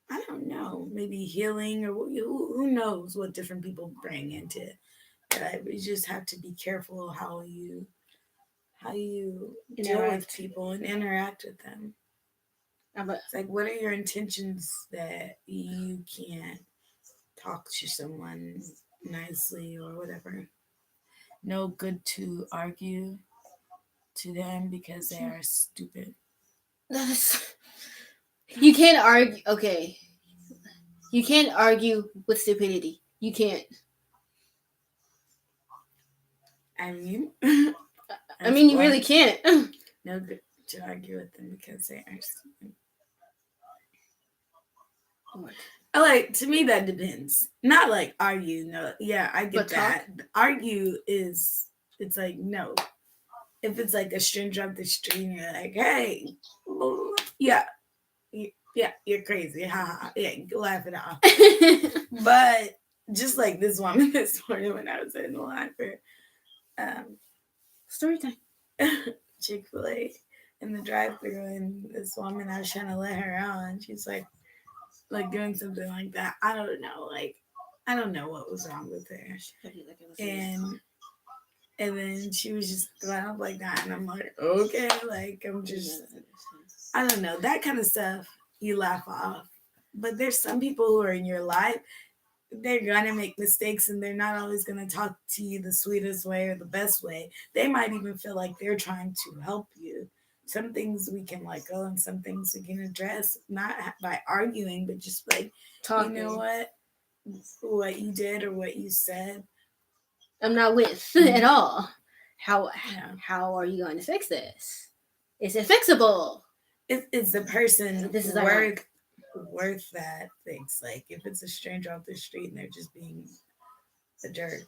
I don't know, maybe healing, or who knows what different people bring into it. But you just have to be careful how you deal with people and interact with them. It's like, what are your intentions that you can't talk to someone nicely or whatever? No good to argue to them because they are stupid. You can't argue. Okay, you can't argue with stupidity. You can't. I mean, you really can't. No good to argue with them because they are stupid. Like, to me, that depends. Not like argue. No, yeah, I get that. Argue is, it's like, no. If it's like a stranger off the street and you're like, hey, yeah, you're crazy. Ha, yeah, laugh it off. But just like this woman this morning when I was in the line for story time, Chick-fil-A in the drive-thru, and this woman, I was trying to let her out, and she's like doing something like that. I don't know. Like, I don't know what was wrong with her. And then she was just going up like that, and I'm like, okay, like I'm just, I don't know, that kind of stuff you laugh off. But there's some people who are in your life, they're gonna make mistakes, and they're not always gonna talk to you the sweetest way or the best way. They might even feel like they're trying to help you. Some things we can let go, and some things we can address, not by arguing, but just like, talking. You know what you did or what you said, I'm not with at all. How are you going to fix this? Is it fixable? Is the person worth that fix? Like, if it's a stranger off the street and they're just being a jerk,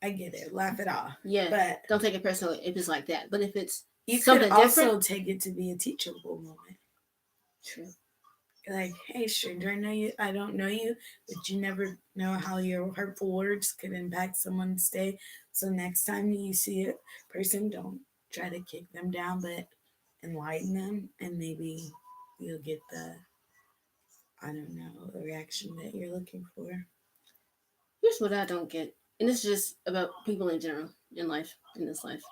I get it. Laugh it off. Yeah, but don't take it personal if it's like that. But if it's you something could also different, take it to be a teachable moment. True. Like, hey, stranger, I don't know you, but you never know how your hurtful words could impact someone's day. So next time you see a person, don't try to kick them down, but enlighten them, and maybe you'll get the reaction that you're looking for. Here's what I don't get, and it's just about people in general in this life.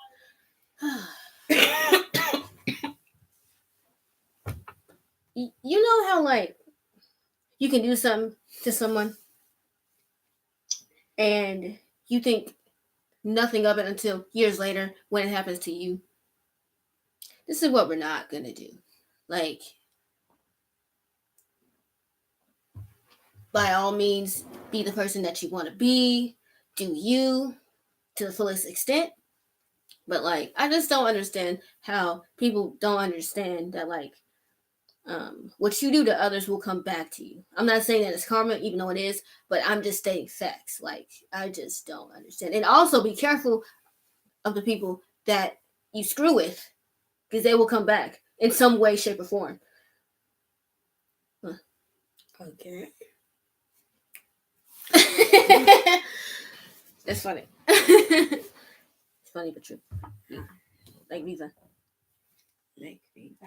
You know how, like, you can do something to someone and you think nothing of it until years later when it happens to you? This is what we're not gonna do. Like, by all means, be the person that you want to be. Do you to the fullest extent. But, like, I just don't understand how people don't understand that, like, what you do to others will come back to you. I'm not saying that it's karma, even though it is, but I'm just stating facts. Like, I just don't understand. And also be careful of the people that you screw with, because they will come back in some way, shape, or form. Okay. That's funny. It's funny but true. Like Visa. Like Visa.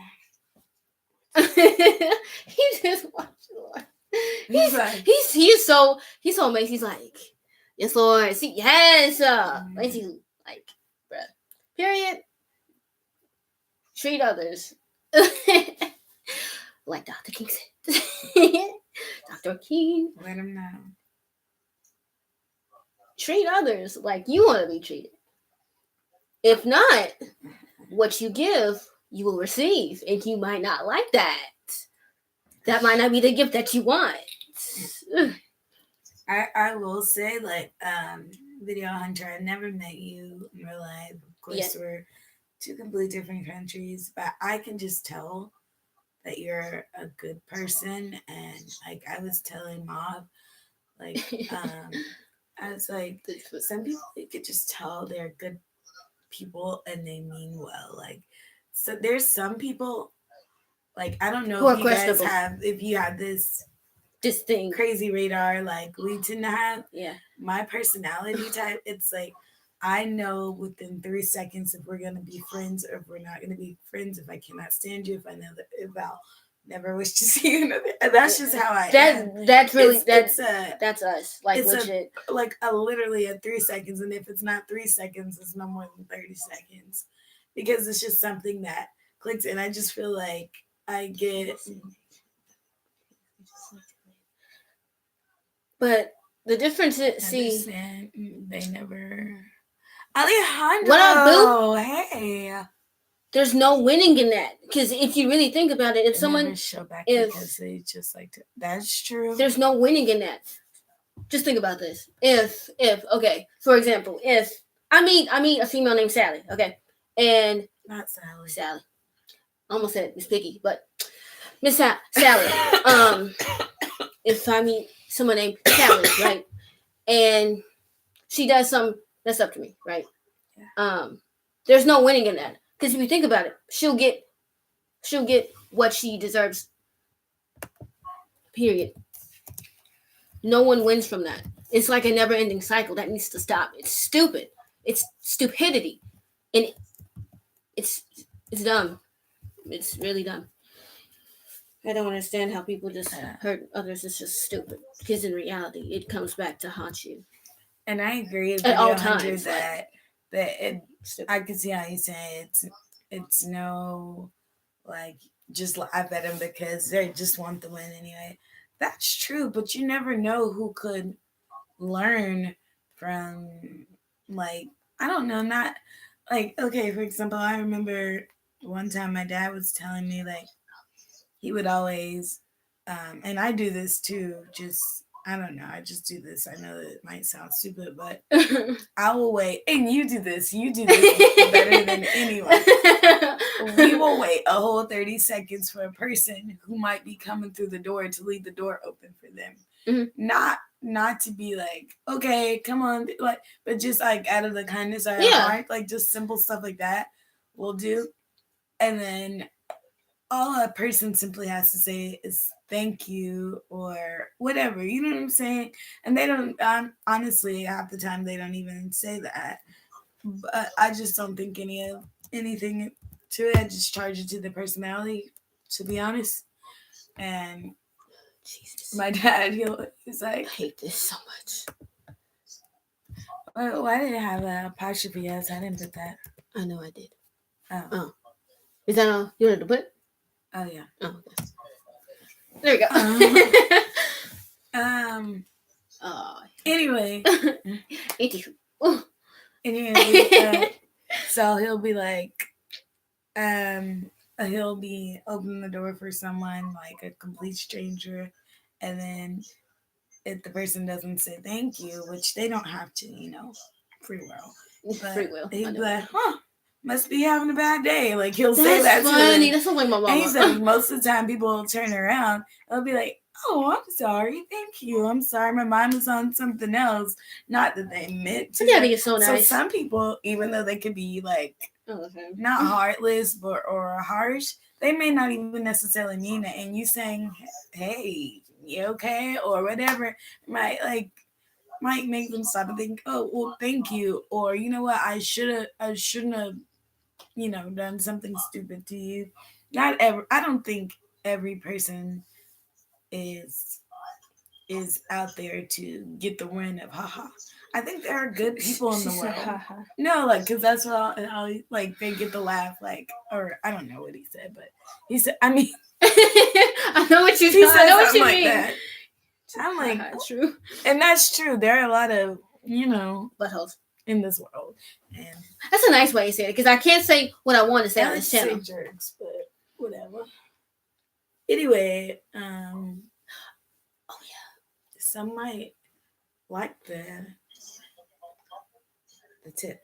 He just watched Lord. He's so amazing. He's like, yes, Lord. See, yes. He's like, bruh. Period. treat others like Dr. King said. Dr. King, Let them know. treat others like you want to be treated. If not, what you give, you will receive, and you might not like that. That might not be the gift that you want. I will say, like, Video Hunter, I never met you in real life. Of course, we're two completely different countries, but I can just tell that you're a good person. And like I was telling Mauv, like, I was like, some people you could just tell they're good people and they mean well. Like, so there's some people, like, I don't know if you guys have this thing crazy radar like we tend to have. Yeah. My personality type, it's like I know within 3 seconds if we're gonna be friends or if we're not gonna be friends. If I cannot stand you, if I know that if I'll never wish to see you another. That's just how I am. That's really that's us. Like it's legit. Literally at 3 seconds, and if it's not 3 seconds, it's no more than 30 seconds, because it's just something that clicks, and I just feel like I get. But the difference is, they never. Alejandro, what up, boo? Hey. There's no winning in that, because if you really think about it, if they someone show back because they just like to, that's true. There's no winning in that. Just think about this. If okay, for example, if I meet a female named Sally, okay, and not Sally. I almost said Miss Piggy, but Miss Sally. If I meet someone named Sally, right, and she does something that's up to me, right? Yeah. There's no winning in that, because if you think about it, she'll get what she deserves. Period. No one wins from that. It's like a never-ending cycle that needs to stop. It's stupid. It's stupidity, and it's dumb. It's really dumb. I don't understand how people just hurt others. It's just stupid. Because in reality, it comes back to haunt you. And I agree with at all times that I can see how you say it's no like just laugh at them because they just want the win anyway. That's true, but you never know who could learn from, like, I don't know, not like, okay, for example, I remember one time my dad was telling me, like, he would always, and I do this too, just, I don't know, I just do this. I know it might sound stupid, but I will wait, and you do this better than anyone. We will wait a whole 30 seconds for a person who might be coming through the door to leave the door open for them. Mm-hmm. Not to be like, okay, come on, like, but just like out of the kindness of our heart, like just simple stuff like that we'll do. And then all a person simply has to say is thank you or whatever, you know what I'm saying? And they don't, honestly, half the time they don't even say that. But I just don't think anything to it. I just charge it to the personality, to be honest. And Jesus. My dad, he's like, I hate this so much. Why did it have an apostrophe S? I didn't put that. I know I did. Oh. Is that all you wanted to put? Oh, yeah. Oh, okay. There we go. Anyway. So he'll be like, he'll be opening the door for someone, like a complete stranger, and then if the person doesn't say thank you, which they don't have to, free will. But free will. He'd be like, must be having a bad day. Like, he'll say that funny. to That's like my mama. And he said most of the time people will turn around. They'll be like, oh, I'm sorry. Thank you. I'm sorry. My mind was on something else. Not that they meant to. Yeah, be so nice. So some people, even though they could be like not heartless or harsh, they may not even necessarily mean it. And you saying, hey, you okay? Or whatever might make them stop and think, oh, well, thank you. Or, you know what? I shouldn't have, done something stupid to you. Not ever. I don't think every person is out there to get the win of haha. I think there are good people in the world. No, like, because that's what like they get the laugh, like, or I don't know what he said, but he said, I mean, I know what you he I know what you like mean. that. I'm like, true, and that's true. There are a lot of buttholes in this world, and that's a nice way to say it because I can't say what I want to say on this channel. Say jerks, but whatever. Anyway, oh yeah, some might like the tip.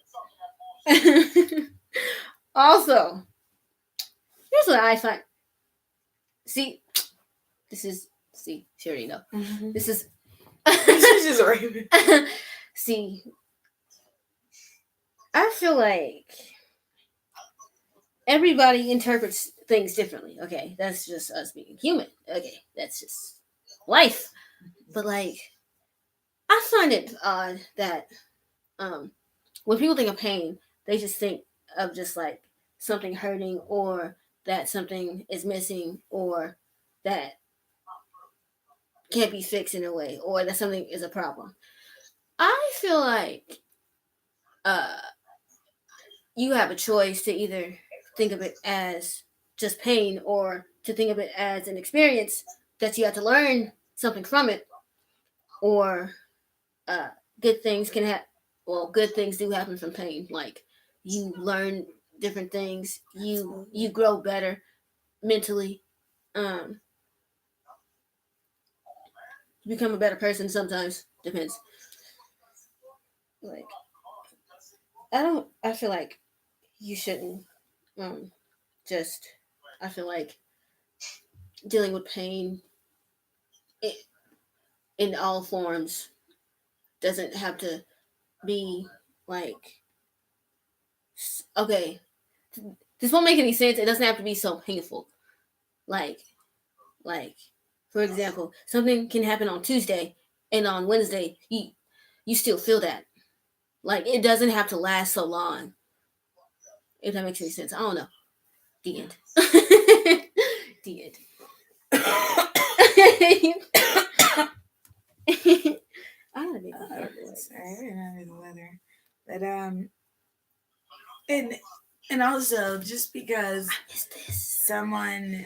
Also, here's what I find. See, she already know. Mm-hmm. This is just raping. See, I feel like everybody interprets things differently. Okay, that's just us being human. Okay, that's just life. But like, I find it odd that when people think of pain, they just think of just like something hurting or that something is missing or that can't be fixed in a way or that something is a problem. I feel like you have a choice to either think of it as just pain or to think of it as an experience that you have to learn something from it, or good things can happen. Well, good things do happen from pain. Like you learn different things, you grow better mentally, you become a better person. Sometimes depends. Like I feel like you shouldn't just. I feel like dealing with pain in all forms doesn't have to be like, okay, this won't make any sense. It doesn't have to be so painful. Like for example, something can happen on Tuesday and on Wednesday you still feel that. Like it doesn't have to last so long. If that makes any sense. I don't know. The end. The end. I don't know. Sorry, I don't know the weather. But and also just because someone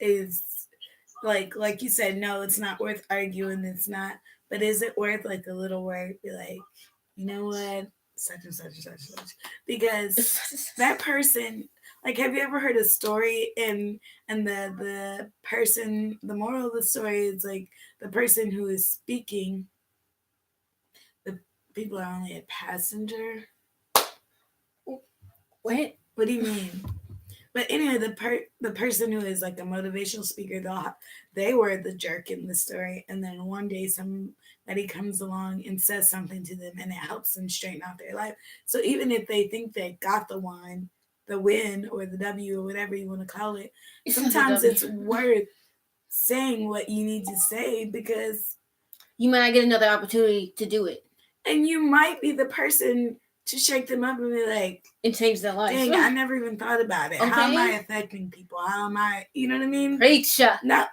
is like you said, no, it's not worth arguing. It's not. But is it worth like a little work? Be like, you know what, such and such and such and such, because that person. Like, have you ever heard a story and the person, the moral of the story is like the person who is speaking, the people are only a passenger. What? What do you mean? But anyway, the person who is like a motivational speaker, they were the jerk in the story, and then one day somebody comes along and says something to them, and it helps them straighten out their life. So even if they think they got the win, or the W, or whatever you want to call it, sometimes it's worth saying what you need to say because you might not get another opportunity to do it, and you might be the person to shake them up and be like, and change their life. Dang, I never even thought about it. Okay. How am I affecting people? How am I, you know what I mean? Preach. Not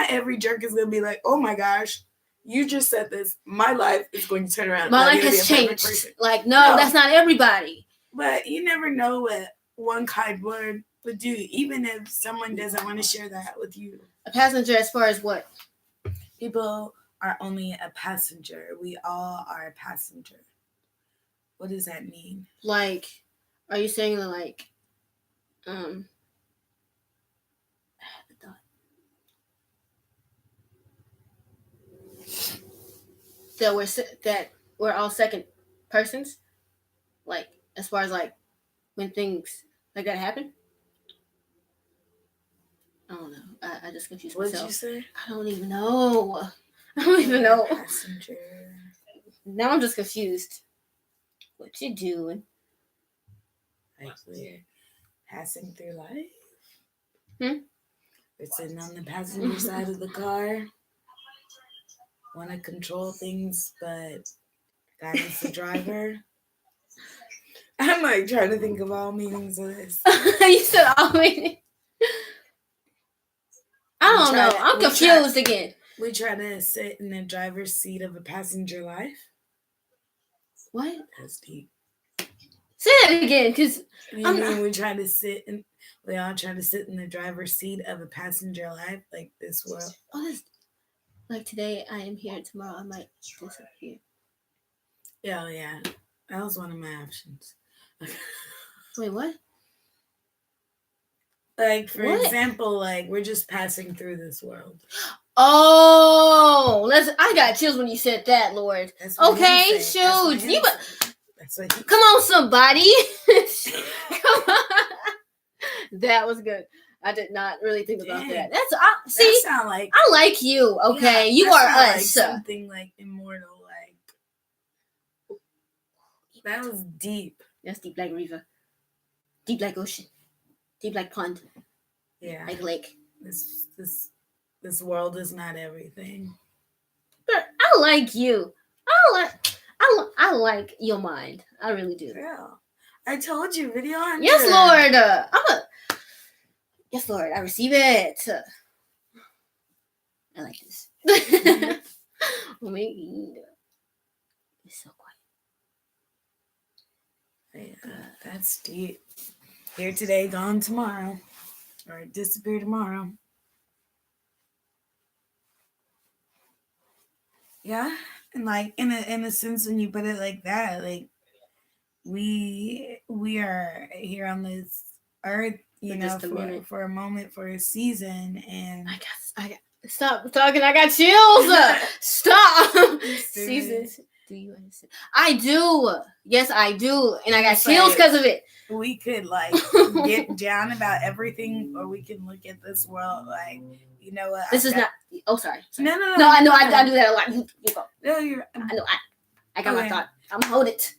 every jerk is going to be like, oh my gosh, you just said this. My life is going to turn around. My life has changed. Like, no, that's not everybody. But you never know what one kind word would do, even if someone doesn't want to share that with you. A passenger as far as what? People are only a passenger. We all are a passenger. What does that mean? Like, are you saying that, like, that we're all second persons? Like, as far as, like, when things like that happen? I don't know. I just confused myself. What did you say? I don't even know. I don't even know. Passenger. Now I'm just confused. What you doing? Like we're passing through life? We're sitting on the passenger side of the car. Want to control things, but God is the driver. I'm like trying to think of all meanings of this. You said all meanings. I don't know. I'm confused again. We try to sit in the driver's seat of a passenger life. What? That's deep. Say that again, because You mean we try to sit in? We all try to sit in the driver's seat of a passenger life like this world. oh, that's like today I am here, tomorrow I might disappear. Yeah, yeah. That was one of my options. Wait, what? Like, for What? example, like we're just passing through this world. Oh, I got chills when you said that, Lord. That's what Okay, him said. That's what shoot. him said. That's what he Come on, somebody. Come on. That was good. I did not really think about that. Dang. See, That sound like I like you. Okay, yeah, you that are sound us. like something like immortal. Like that was deep. That's deep like river, deep like ocean, deep like pond, Yeah, like lake. This world is not everything. But I like you. I like your mind. I really do. Yeah, I told you, video hunter. Yes, Lord. Yes, Lord. I receive it. I like this. Oh my God. It's so quiet. Yeah, that's deep. Here today, gone tomorrow, or disappear tomorrow. Yeah, and like in a sense, when you put it like that, like we are here on this earth, you know, for a moment, for a season, and I got. Stop talking. I got chills. Stop. Seasons. Do you understand? I do. Yes, I do, and I got chills because of it. We could like get down about everything, or we can look at this world like, you know what? This is not. Oh, sorry. No. I know. I do that a lot. You go. No, you're. I know. I got my thought. I'm gonna hold it.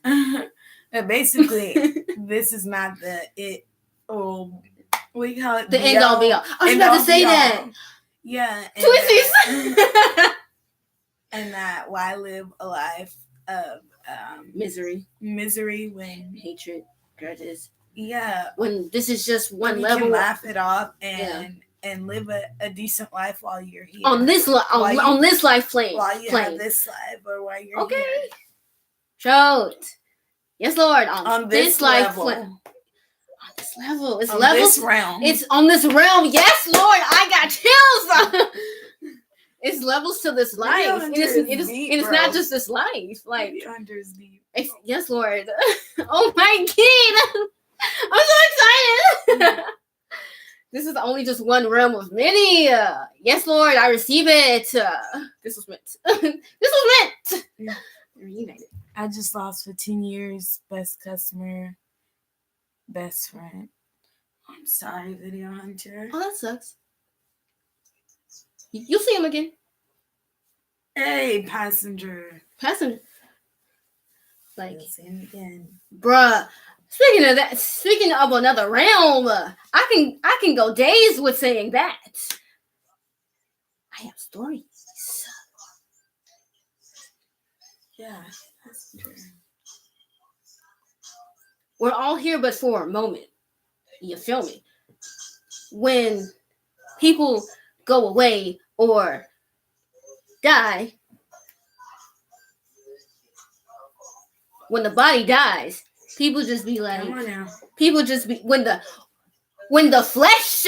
Basically, this is not the it. Oh, we call it the end all be all. I was about to say that. Yeah. Twinsies. And that why live a life of misery when hatred, grudges. Yeah. When this is just one you level. Can laugh it off and live a decent life while you're here. On this on this life plane. While you have this life or while you're here. Shout. Yes, Lord. On this life level. On this level. It's on levels. This realm. It's on this realm. Yes, Lord. I got chills. It's levels to this life. And it's not just this life. Like it's, yes, Lord. Oh my God. I'm so excited. This is only just one realm of many. Yes, Lord, I receive it. This was meant. This was meant. Yeah. Reunited. I just lost 15 years. Best customer. Best friend. I'm sorry, video hunter. Oh, that sucks. You'll see him again. Hey, passenger. Like, you'll see him again. Bruh. Speaking of another realm, I can go days with saying that. I have stories. Yeah, that's true. We're all here but for a moment. You feel me? When people go away or die, when the body dies, people just be like, come on now. People just be when the flesh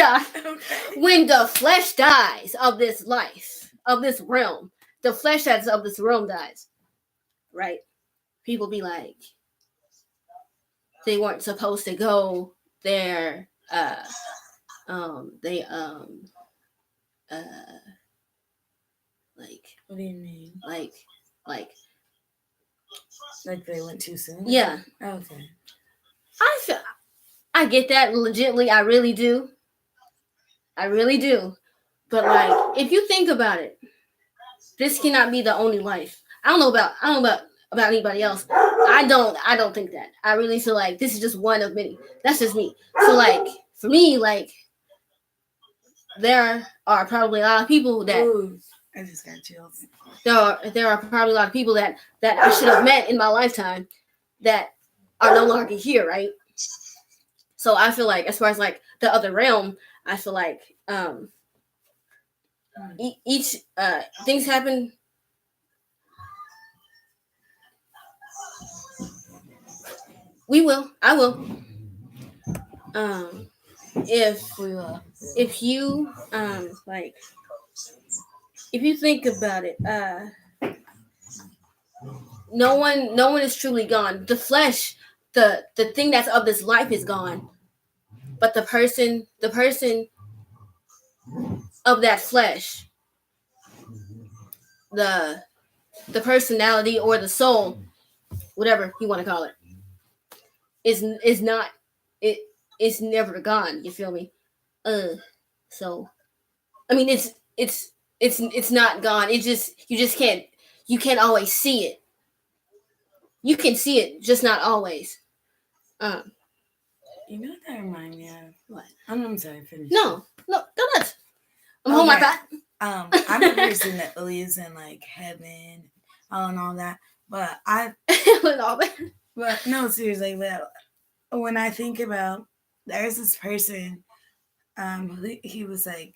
when the flesh dies of this life, of this realm, the flesh that's of this realm dies, right? People be like, they weren't supposed to go there. Like, what do you mean? Like they went too soon? Yeah. Okay. I get that legitimately. I really do. But like, if you think about it, this cannot be the only life. I don't know about anybody else. I don't think that. I really feel like this is just one of many. That's just me. So like, for me, like, there are probably a lot of people that. Ooh, I just got chills. There are probably a lot of people that I should have met in my lifetime that are no longer here, right? So I feel like, as far as like the other realm, I feel like each things happen. We will. I will. If We will. if you if you think about it, no one is truly gone. The flesh, the thing that's of this life is gone, but the person of that flesh, the the personality or the soul, whatever you want to call it, is not it. It's never gone. You feel me? So I mean, it's not gone. It just you just can't you can't always see it. You can see it, just not always. Um, You know what that reminds me of? what? I'm sorry, finish. No, go nuts. I'm holding my thought. I'm a person that believes in like heaven and all that, but With all that. but no, seriously, but when I think about, there's this person, he was like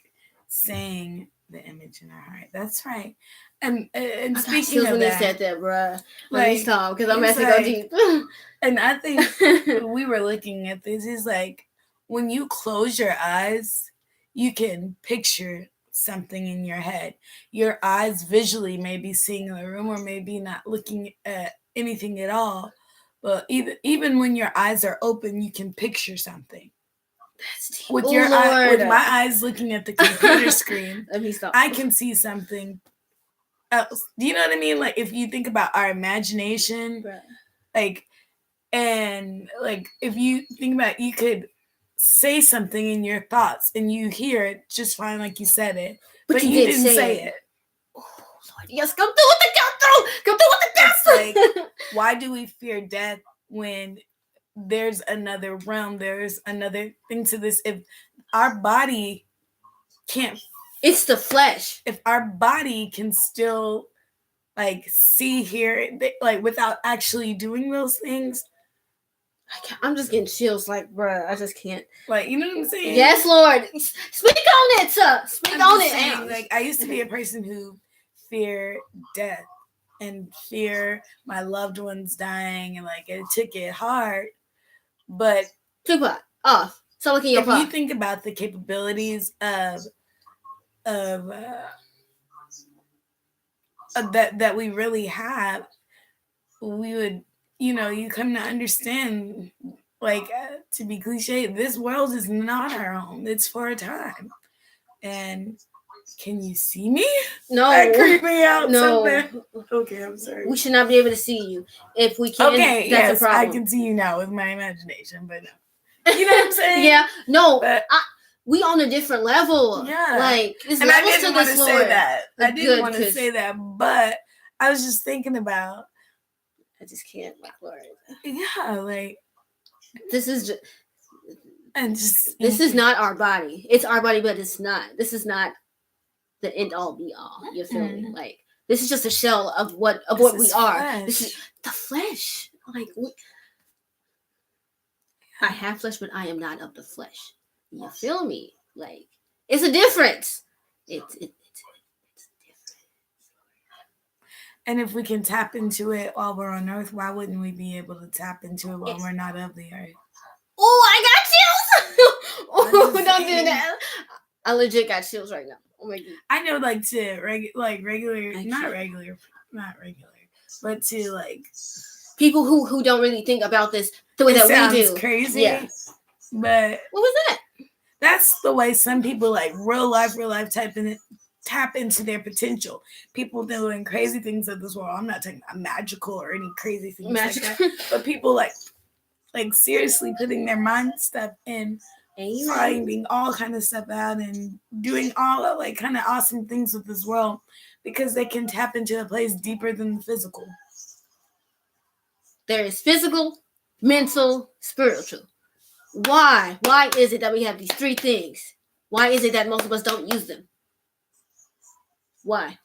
saying the image in our heart. That's right. And I got speaking chills of when that, he said that, bruh. Let me like, stop because I'm he's going to go like- deep. and I think we were looking at this. Is like when you close your eyes, you can picture something in your head. Your eyes visually may be seeing the room or maybe not looking at anything at all. But even when your eyes are open, you can picture something. That's deep. With Oh, your eye, Lord. with my eyes looking at the computer screen, Let me stop. I can see something else. Do you know what I mean? Like if you think about our imagination, Bruh. like, and like if you think about it, you could say something in your thoughts and you hear it just fine, like you said it, but you didn't say it. Oh, Lord. Yes, come through with the count through. Come through with the It's count. Why do we fear death when there's another realm? There's another thing to this. If our body can't, It's the flesh. if our body can still like see, hear, like without actually doing those things, I'm just getting chills. Like, bruh, I just can't. like, you know what I'm saying? Yes, Lord. Speak on it, sir. Speak I'm on just it. saying, like, I used to be a person who feared death and fear my loved ones dying, and like it took it hard. But Tupac, off. So look in your if you pot. think about the capabilities of that we really have, we would, you come to understand, like, to be cliche, this world is not our home. It's for a time. And can you see me? No. That creeped me out. No. So bad. Okay, I'm sorry. We should not be able to see you. If we can, Okay, that's yes, a problem. I can see you now with my imagination, but no. You know what I'm saying? Yeah. No. But, we on a different level. Yeah. Like, it's and I levels didn't to want this, to Lord. say that. I didn't Good, want to 'cause say that, but I was just thinking about, I just can't, like, Lord. yeah, like, This is just, and just this is not our body. It's our body, but it's not. This is not the end all be all. You feel me? Like, this is just a shell of what we are. Flesh. This is the flesh. Like, I have flesh, but I am not of the flesh. You feel me? Like, it's a difference. It's different. And if we can tap into it while we're on Earth, why wouldn't we be able to tap into it while we're not of the Earth? Oh, I got chills. Oh, just don't do saying. that. I legit got chills right now. Oh my god. I know, like, to regular, I not can't. regular, but to like People who don't really think about this the way it that we sounds do. crazy. Yeah. But What was that? that's the way some people, like, real life tap into their potential. People doing crazy things of this world. I'm not talking about magical or any crazy things like that. But people like seriously putting their mind stuff in, finding all kind of stuff out and doing all of, like, kind of awesome things with this world because they can tap into a place deeper than the physical. There is physical, mental, spiritual. Why? Why is it that we have these three things? Why is it that most of us don't use them? Why?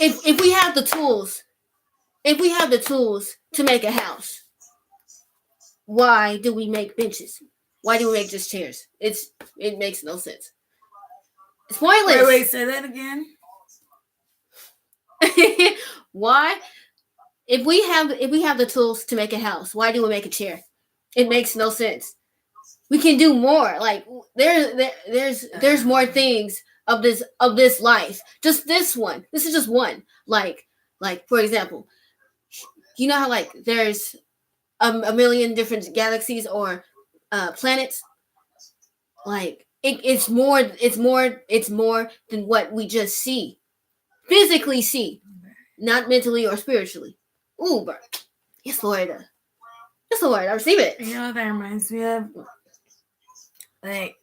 If we have the tools, to make a house, why do we make benches? Why do we make just chairs? It makes no sense. It's pointless. Wait, say that again. Why? If we have the tools to make a house, why do we make a chair? It makes no sense. We can do more. Like there's more things of this life. Just this one. This is just one. Like for example, you know how like there's a million different galaxies or planets. Like it's more than what we just see, physically see, not mentally or spiritually. Ooh, bro. Yes, Lord. Yes, Lord. I receive it. You know, that reminds me of, like,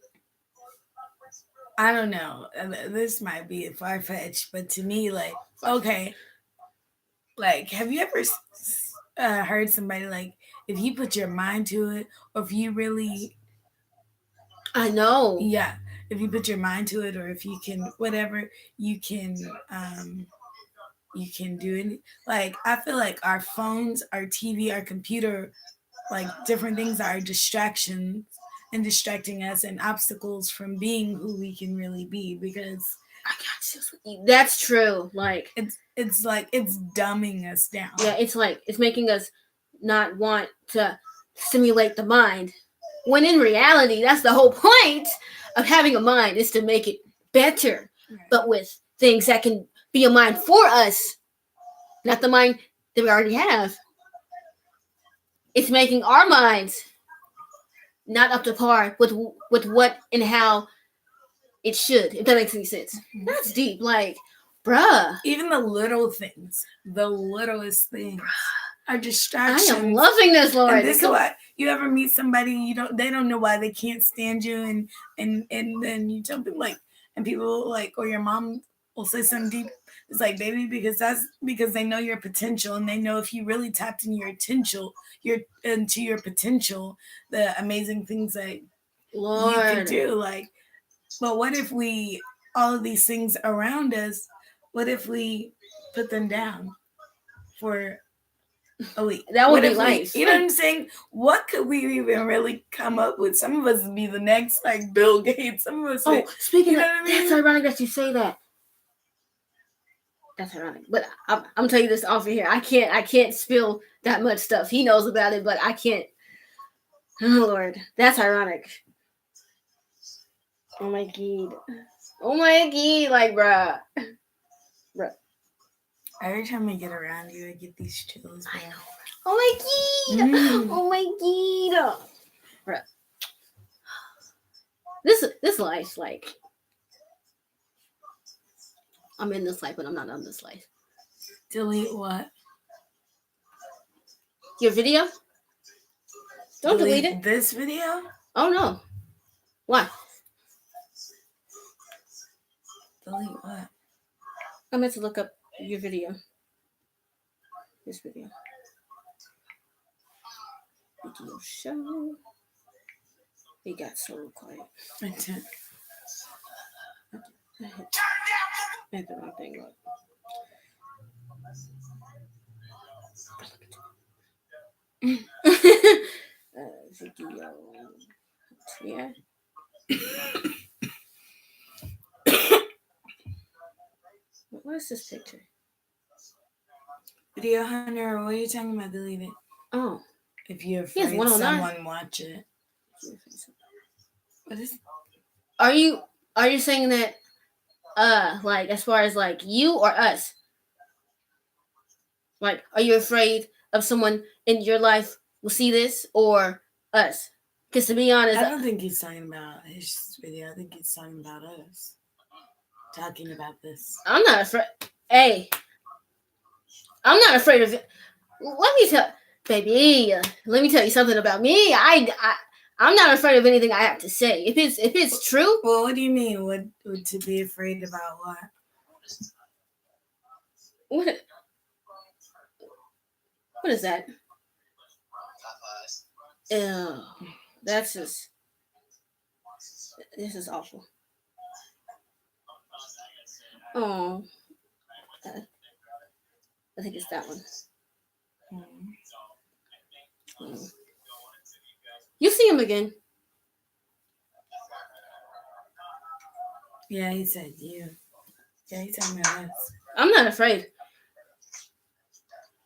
I don't know. This might be far-fetched, but to me, like, okay. Like, have you ever heard somebody, like, if you put your mind to it, or if you really... I know. Yeah. If you put your mind to it, or if you can, whatever, you can do it. Like, I feel like our phones, our TV, our computer, like different things are distractions and distracting us and obstacles from being who we can really be, because I got you. That's true. Like it's like it's dumbing us down. Yeah, it's like it's making us not want to stimulate the mind. When in reality, that's the whole point of having a mind, is to make it better. Right. But with things that can be a mind for us, not the mind that we already have. It's making our minds not up to par with what and how it should, if that makes any sense. Mm-hmm. That's deep. Like, bruh. Even the little things, the littlest things are distractions. I am loving this, Lord. And this is what you ever meet somebody, they don't know why they can't stand you, and then you tell them, like, and people like, or your mom will say something deep. It's like, baby, because they know your potential, and they know if you really tapped into your potential, the amazing things that Lord, you could do. Like, but what if all of these things around us, what if we put them down for a week? That would be life. You know what I'm saying? What could we even really come up with? Some of us would be the next, like, Bill Gates. Some of us. Oh, speaking of, that's ironic that you say that. That's ironic, but I'm telling you this off of here. I can't spill that much stuff. He knows about it, but I can't. Oh Lord, that's ironic. Oh my god. Oh my god, like, bruh. Every time I get around you, I get these chills, bro. Oh my god. Oh my god. Bruh. This life, like, I'm in this life, but I'm not on this life. Delete what? Your video? Don't delete it. This video? Oh no. Why? Delete what? I meant to look up your video. This video. Video show. It got so quiet. I hit the wrong thing. Video. Yeah. What is this picture? Video Hunter, what are you talking about deleting? Oh. If you're afraid someone watch it. What is? Are you saying that like, as far as like you or us? Like, are you afraid of someone in your life will see this, or us? Because to be honest, I don't think he's talking about his video. I think he's talking about us. Talking about this. I'm not afraid. Hey, I'm not afraid of it. Let me tell you something about me. I'm not afraid of anything I have to say. If it's true. Well, what do you mean? What to be afraid about? What? What is that? Ew, that's just. This is awful. Oh, I think it's that one. You see him again. Yeah, he said you. Yeah, he's talking about us. I'm not afraid.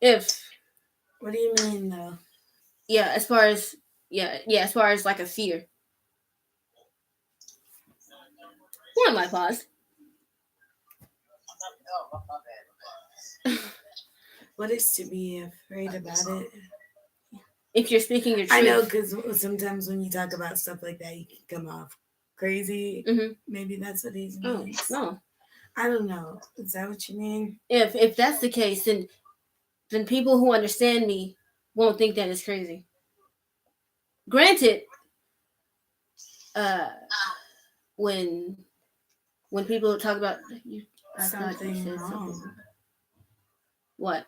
What do you mean, though? Yeah, as far as Yeah, as far as like a fear. Why am I paused? My bad. What is to be afraid about it? If you're speaking your truth. I know, because sometimes when you talk about stuff like that, you can come off crazy. Mm-hmm. Maybe that's what he means. Oh, no. I don't know. Is that what you mean? If that's the case, then people who understand me won't think that it's crazy. Granted, when people talk about you, I thought you said wrong. something. What?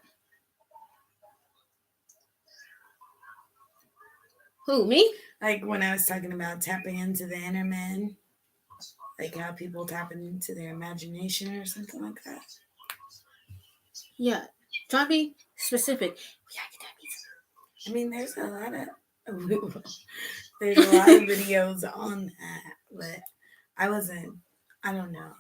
Who, me? Like when I was talking about tapping into the inner man, like how people tap into their imagination or something like that. Yeah, try to be specific. I mean, there's a lot of videos on that, but I don't know.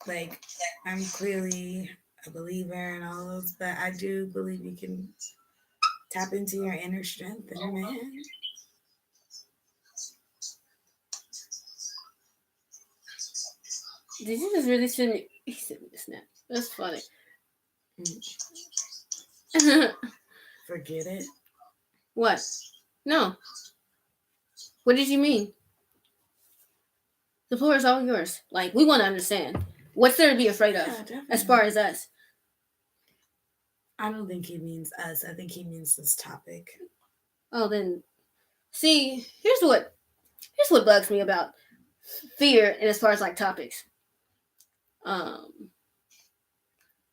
Like, I'm clearly a believer in all those, but I do believe you can tap into your inner strength, inner man. Did you just really send me? He sent me the snap. That's funny. Forget it. What? No. What did you mean? The floor is all yours. Like, we want to understand. What's there to be afraid of? As far as us? I don't think he means us. I think he means this topic. Oh, then, see, here's what bugs me about fear, and as far as like topics.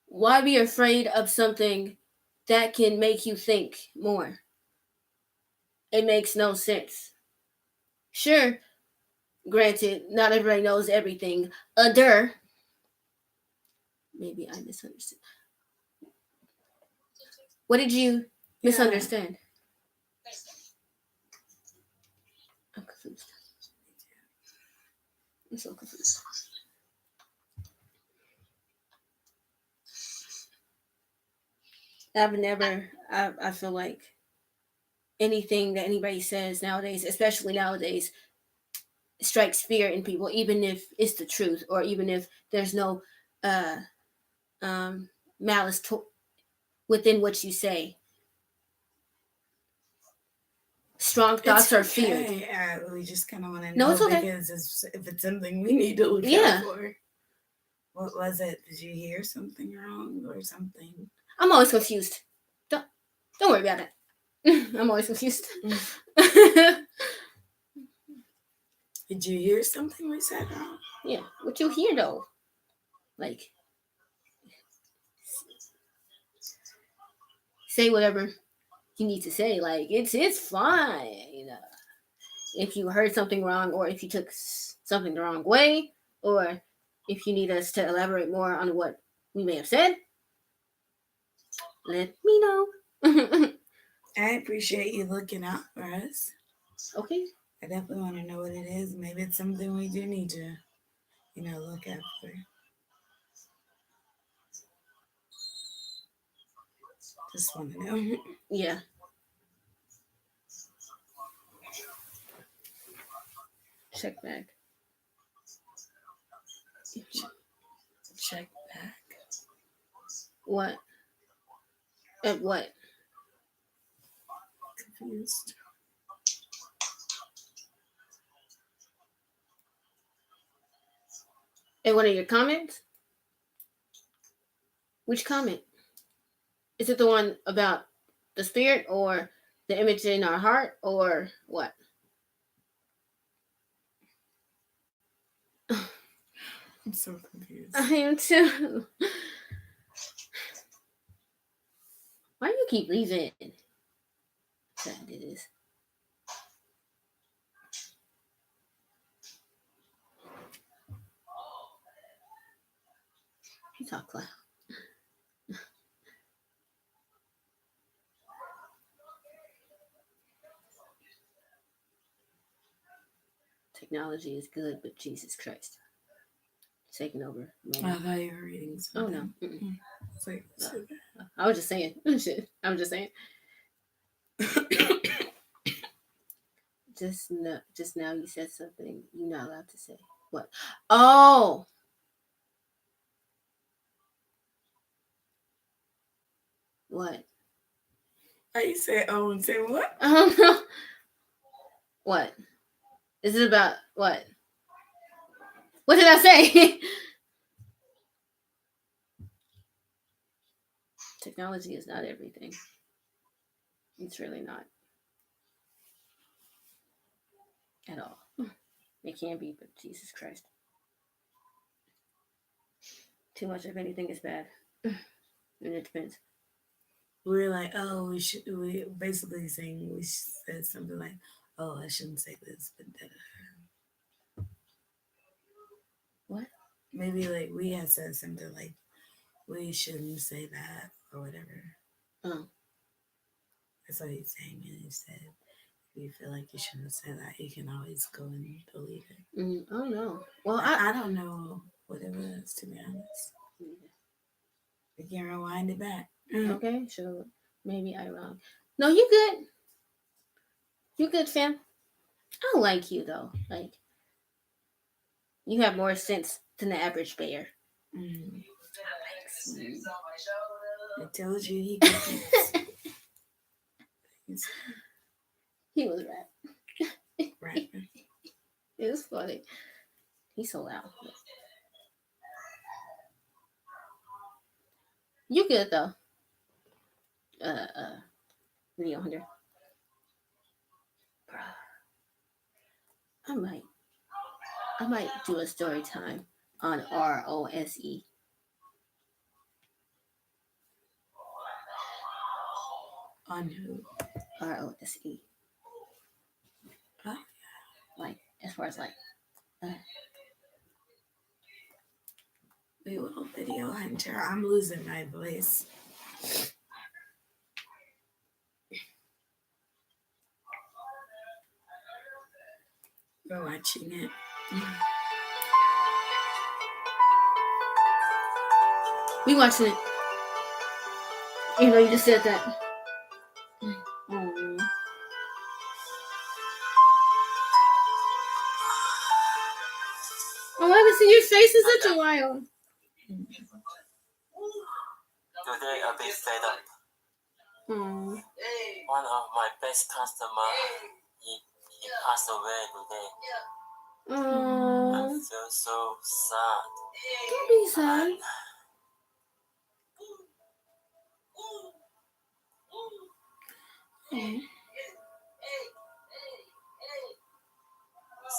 Why be afraid of something that can make you think more? It makes no sense. Sure, granted, not everybody knows everything. Maybe I misunderstood. What did you misunderstand? I'm confused. I'm so confused. I feel like anything that anybody says nowadays, especially nowadays, strikes fear in people, even if it's the truth, or even if there's no malice within what you say. Strong thoughts are feared. We just kind of want to know because if it's something we need to look out for. What was it? Did you hear something wrong or something? I'm always confused. Don't worry about it. I'm always confused. Did you hear something we said wrong? Yeah. What you hear though? Like, say whatever you need to say. Like, it's fine. You know, if you heard something wrong, or if you took something the wrong way, or if you need us to elaborate more on what we may have said, let me know. I appreciate you looking out for us. Okay. I definitely want to know what it is. Maybe it's something we do need to, look out for. Just want to know. Yeah. Check back. Check back. What? At what? Confused. At one of your comments? Which comment? Is it the one about the spirit, or the image in our heart, or what? I'm so confused. I am too. Why do you keep leaving? Sad it is. You talk loud. Technology is good, but Jesus Christ, taking over. I thought you were reading something. Oh no. It's like, so bad. I was just saying. Shit. I'm just saying. Just now you said something you're not allowed to say. What? Oh. What? You said oh and say what? I don't know. What? Is it about what? What did I say? Technology is not everything. It's really not. At all. It can be, but Jesus Christ. Too much of anything is bad. And it depends. We're like, oh, we basically saying we said something like, oh, I shouldn't say this, but what? Maybe like we had said something like, we shouldn't say that or whatever. Oh. That's what he's saying, and he said, if you feel like you shouldn't say that, you can always go and delete it. Oh no. Well, I don't know what it was, to be honest. We can rewind it back. Okay, sure. Maybe I wrong. No, you good. You good, fam. I don't like you though. Like you have more sense than the average bear. I told you he could He was right. Right. It was funny. He's so loud. You good though. Video 100. I might do a story time on ROSE. On who? ROSE. Oh. Like as far as like we will video hunter. I'm losing my voice. We're watching it. We watching it. Even though you just said that. Oh, I haven't seen your face in such a while. Today a bit fed up. One of my best customer, he passed away today. I feel so sad. Don't be sad.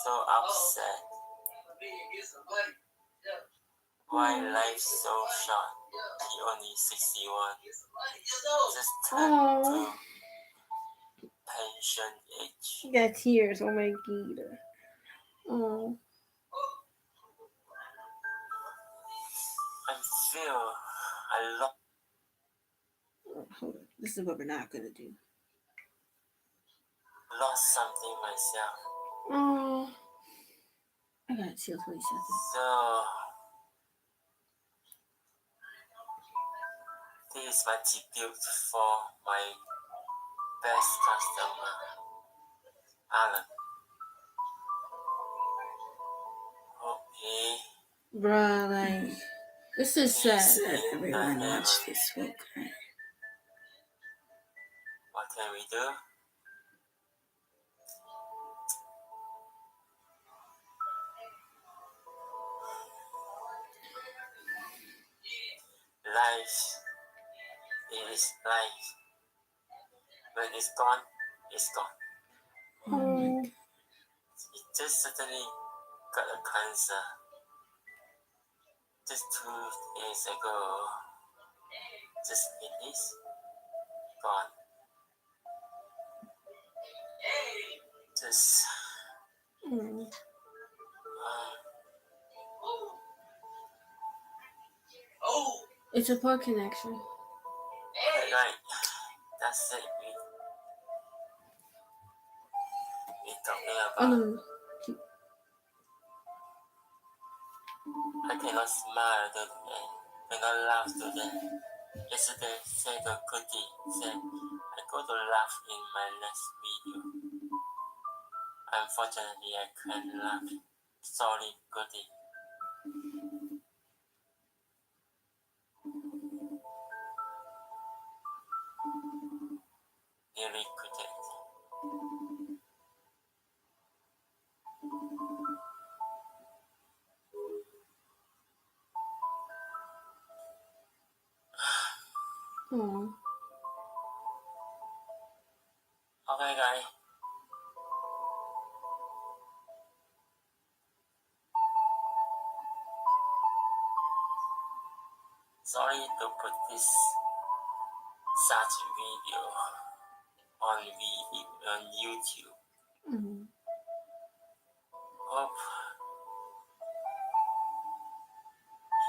So upset. Why life so short? He only 61. Just turned to pension age. You got tears. Oh my god. Oh. I feel I love. Hold on. This is what we're not gonna do. Lost something myself. Oh. I got chills 20 seconds. So this is my tribute for my best customer, Alan. Okay. Bruh, like this is sad. Everyone watch this will cry. What can we do? Life is life. When it's gone, it's gone. Oh. It just suddenly got a cancer. Just 2 days ago. Just it is gone. Just It's a poor connection. right. That's it. We talking about. I cannot smile today. Cannot laugh today. Yesterday, Sega Goody said, I got to laugh in my next video. Unfortunately, I can't laugh. Sorry, Goody. Nearly quit it. Oh. Okay, guys. Sorry to put this such video on YouTube. Mm-hmm. Hope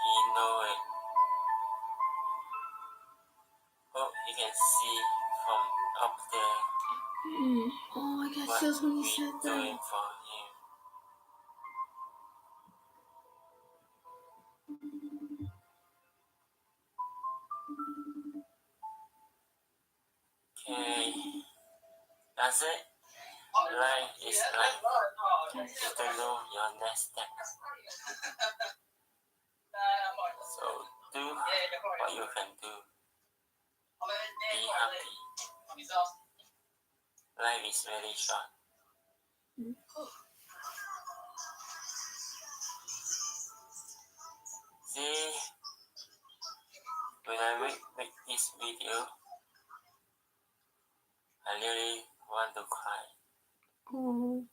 he know it. Hope he can see from up there Oh, I got what chills when you we said doing that. for him. Okay, that's it. Life is life. You don't know your next step. So do what you can do. Be happy. Life is very short. See, when I make this video, I really want to cry. Oh.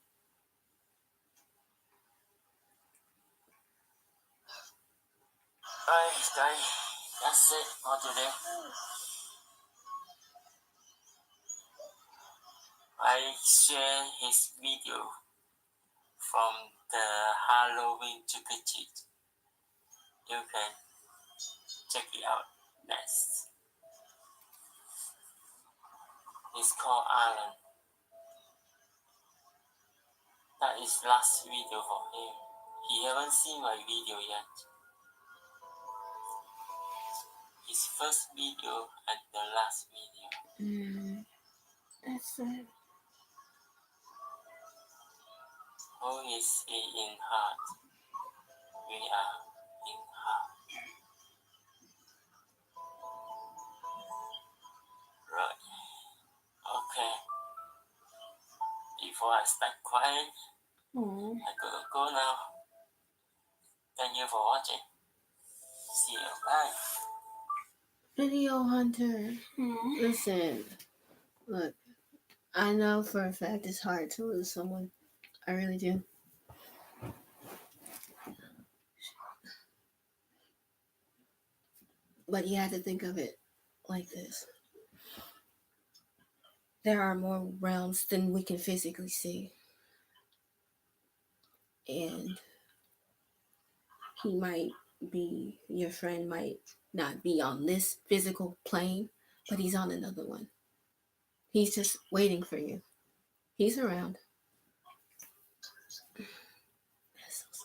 Alright, guys, that's it for today. I share his video from the Halloween trick-or-treat. You can check it out next. It's called Alan. That is last video for him. He haven't seen my video yet. His first video and the last video. That's it. Who is he in heart? We are in heart. Right. Okay. Before I start crying, Oh. I gotta go now. Thank you for watching. See you. Bye. Video Hunter. Listen, look, I know for a fact it's hard to lose someone. I really do. But you have to think of it like this. There are more realms than we can physically see. And your friend might not be on this physical plane, but he's on another one. He's just waiting for you. He's around. That's so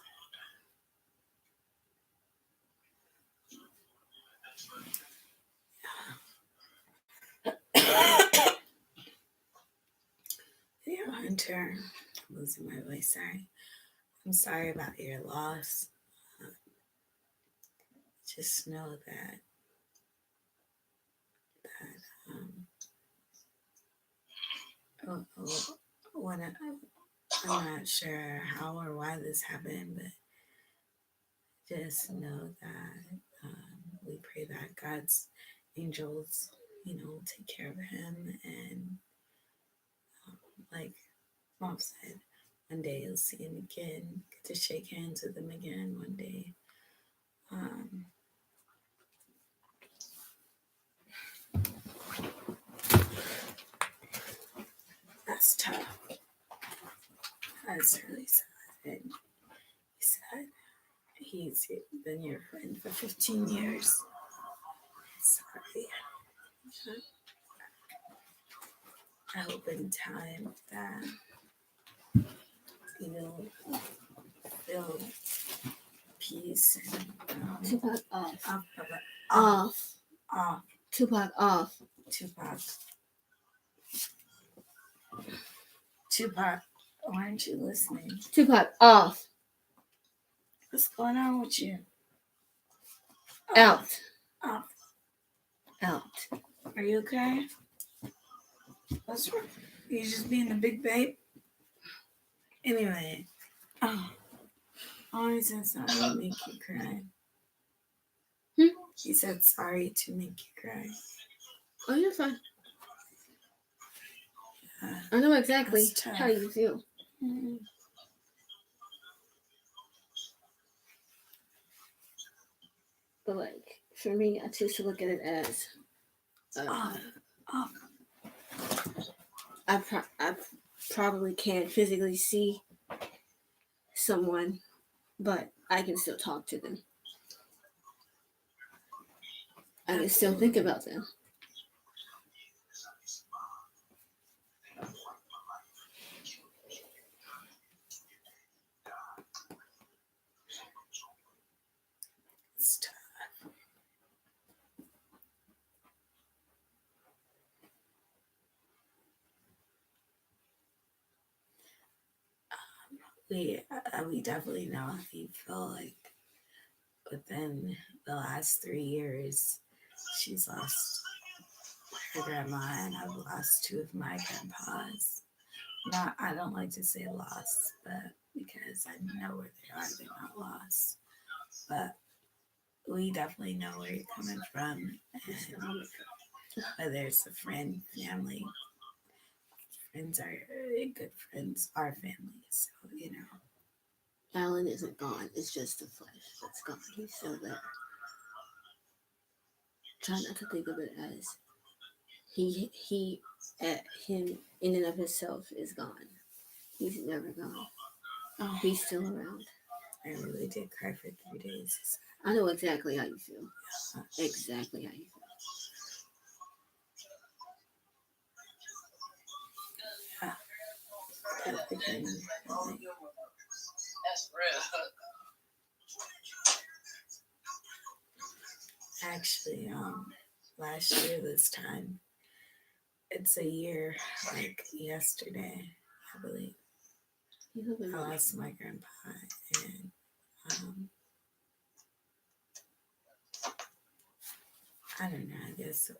Yeah, Hunter. I'm losing my voice. Sorry. I'm sorry about your loss. Just know that I'm not sure how or why this happened, but just know that we pray that God's angels, take care of him. And like Mom said, one day you'll see him again, get to shake hands with him again one day. That's tough. That's really sad. And he said he's been your friend for 15 years. Sorry. I hope in time that you'll feel peace and off. Off. Tupac off. Tupac. Tupac. Why aren't you listening? Tupac off. What's going on with you? Out. Off. Out. Are you okay? What's wrong? You just being a big babe? Anyway. Oh. Always said sorry to make you cry. He said sorry to make you cry. Oh, you're fine. I know exactly how you feel. Mm-hmm. But like for me, I choose to look at it as I probably can't physically see someone, but I can still talk to them. I can still think about them. It's tough. We definitely know how you feel like within the last 3 years, she's lost her grandma and I've lost 2 of my grandpas. I don't like to say lost, but because I know where they are, they're not lost. But we definitely know where you're coming from, and whether it's a friend, family, friends are good friends, our family. So Alan isn't gone. It's just the flesh that's gone. He's still there. Try not to think of it as him in and of himself is gone. He's never gone. Oh, he's still around. I really did cry for 3 days. I know exactly how you feel. Exactly how you feel. That's real. Actually, last year this time, it's a year like yesterday, I believe. I lost my grandpa, and I don't know. I guess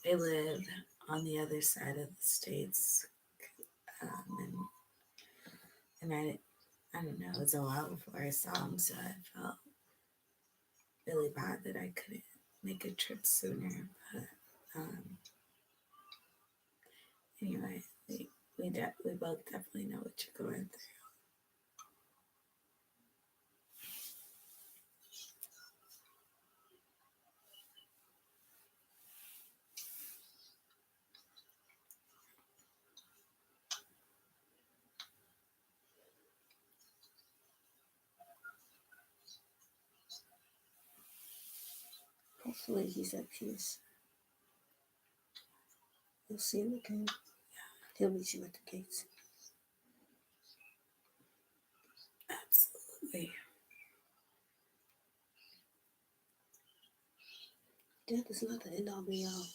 they live on the other side of the states, and I don't know. It was a while before I saw him, so I felt really bad that I couldn't make a trip sooner. But anyway, we both definitely know what you're going through. Hopefully he's at peace. You'll see him again. He'll meet you at the gates. Absolutely. Death is not the end all be all.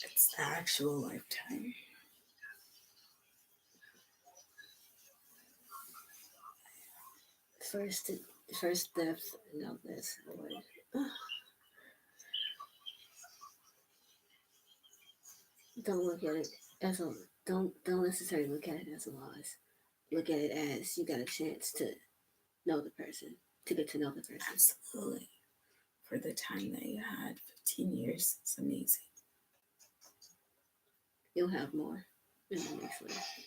It's the actual lifetime. First death, no, that's the word. Don't look at it as a don't necessarily look at it as a loss. Look at it as you got a chance to know the person, to get to know the person. Absolutely. For the time that you had, 15 years, it's amazing. You'll have more in the next life.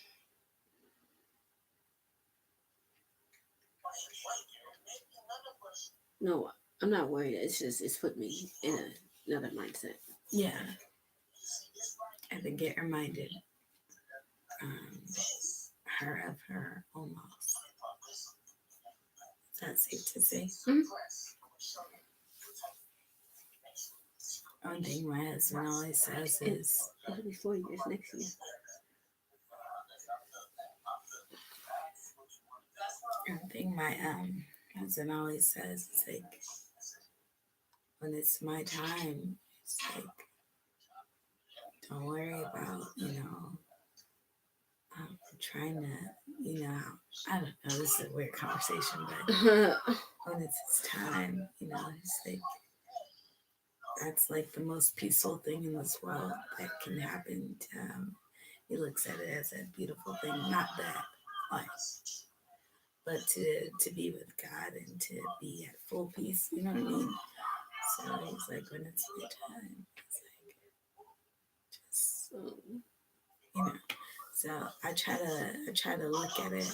No, I'm not worried. It's put me in another mindset. Yeah. I've been getting reminded her of her own loss. Is that safe to say? Mm-hmm. One thing my husband always says is it'll be 4 years next year. One thing my husband always says is like, when it's my time, it's like, don't worry about, trying to, I don't know, this is a weird conversation, but when it's his time, it's like, that's like the most peaceful thing in this world that can happen to him. He looks at it as a beautiful thing, not that, like, but to be with God and to be at full peace, you know what I mean? So he's like, when it's my time, it's like, just, So I try to look at it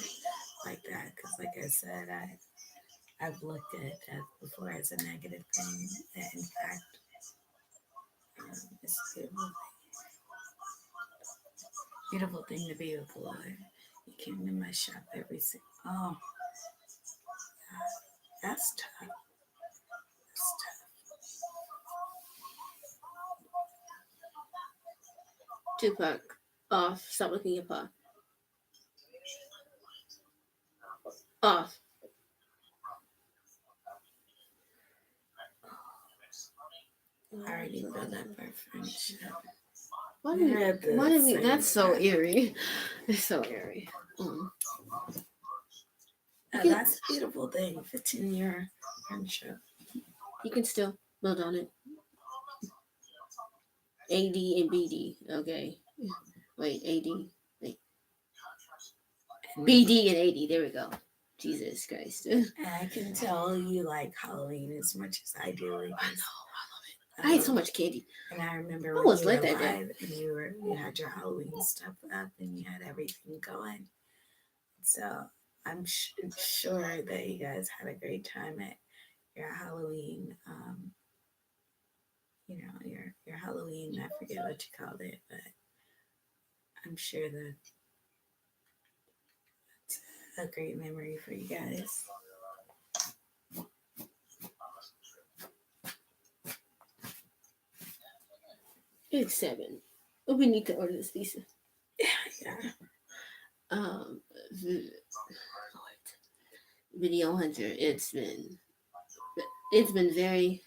like that, because like I said, I've looked at that before as a negative thing. That in fact, it's a beautiful thing to be with the Lord. He came to my shop every single. Oh, that's tough. That's tough. Tupac, off. Stop looking at Pa. Off. I already built up our friendship. Why did we? That's so eerie. It's so eerie. That's a beautiful thing. 15-year friendship. You can still build on it. AD and BD. Okay. Wait, AD. Wait. BD and AD. There we go. Jesus Christ. And I can tell you like Halloween as much as I do. Like, I know. I love it. I ate so much candy. And I remember I when was you late were that day. live and you had your Halloween stuff up and you had everything going. So I'm sure that you guys had a great time at your Halloween. Your Halloween. I forget what you called it, but I'm sure that it's a great memory for you guys. It's 7. We need to order this pizza. Yeah. Video Hunter. It's been very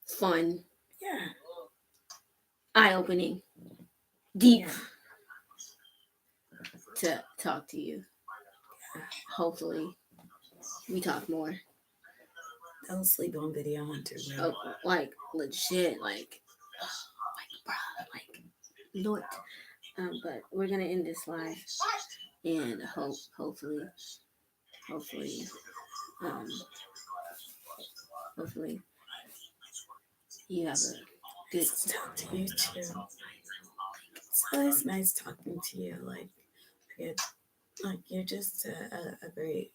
fun. Yeah. Eye-opening. Deep. Yeah. To talk to you. Hopefully, we talk more. Don't sleep on Video Hunter, bro. Oh, like legit, like Lord. But we're gonna end this live, and hopefully, you have a good talk to you too. It's always nice talking to you. Like you're just a great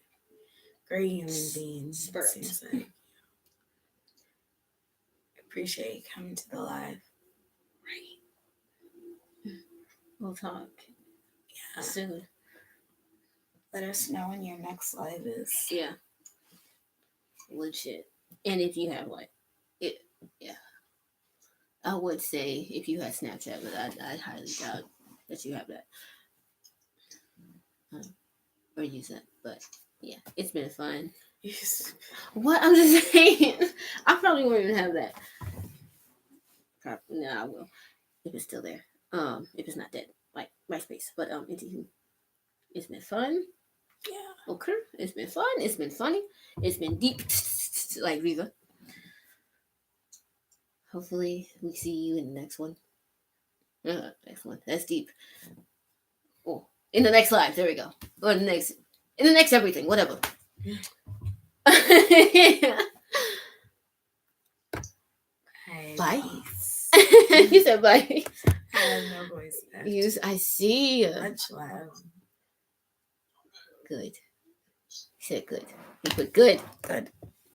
human being. Spirit. Seems like. Appreciate you coming to the live. Right. We'll talk soon. Let us know when your next live is. Yeah. Legit. And if you have I would say if you had Snapchat, but I highly doubt that you have that. Or use that. But yeah, it's been fun. Yes. What? I'm just saying. I probably won't even have that. No, I will. If it's still there. If it's not dead. Like MySpace. But anywho, it's been fun. Yeah. Okay. It's been fun. It's been funny. It's been deep. Like Viva. Hopefully we see you in the next one. Next one. That's deep. Oh, in the next live. There we go. Or in the next everything. Whatever. Bye. You said bye. I have no voice left. I see. Much love. Good. You said good. You put good. Good.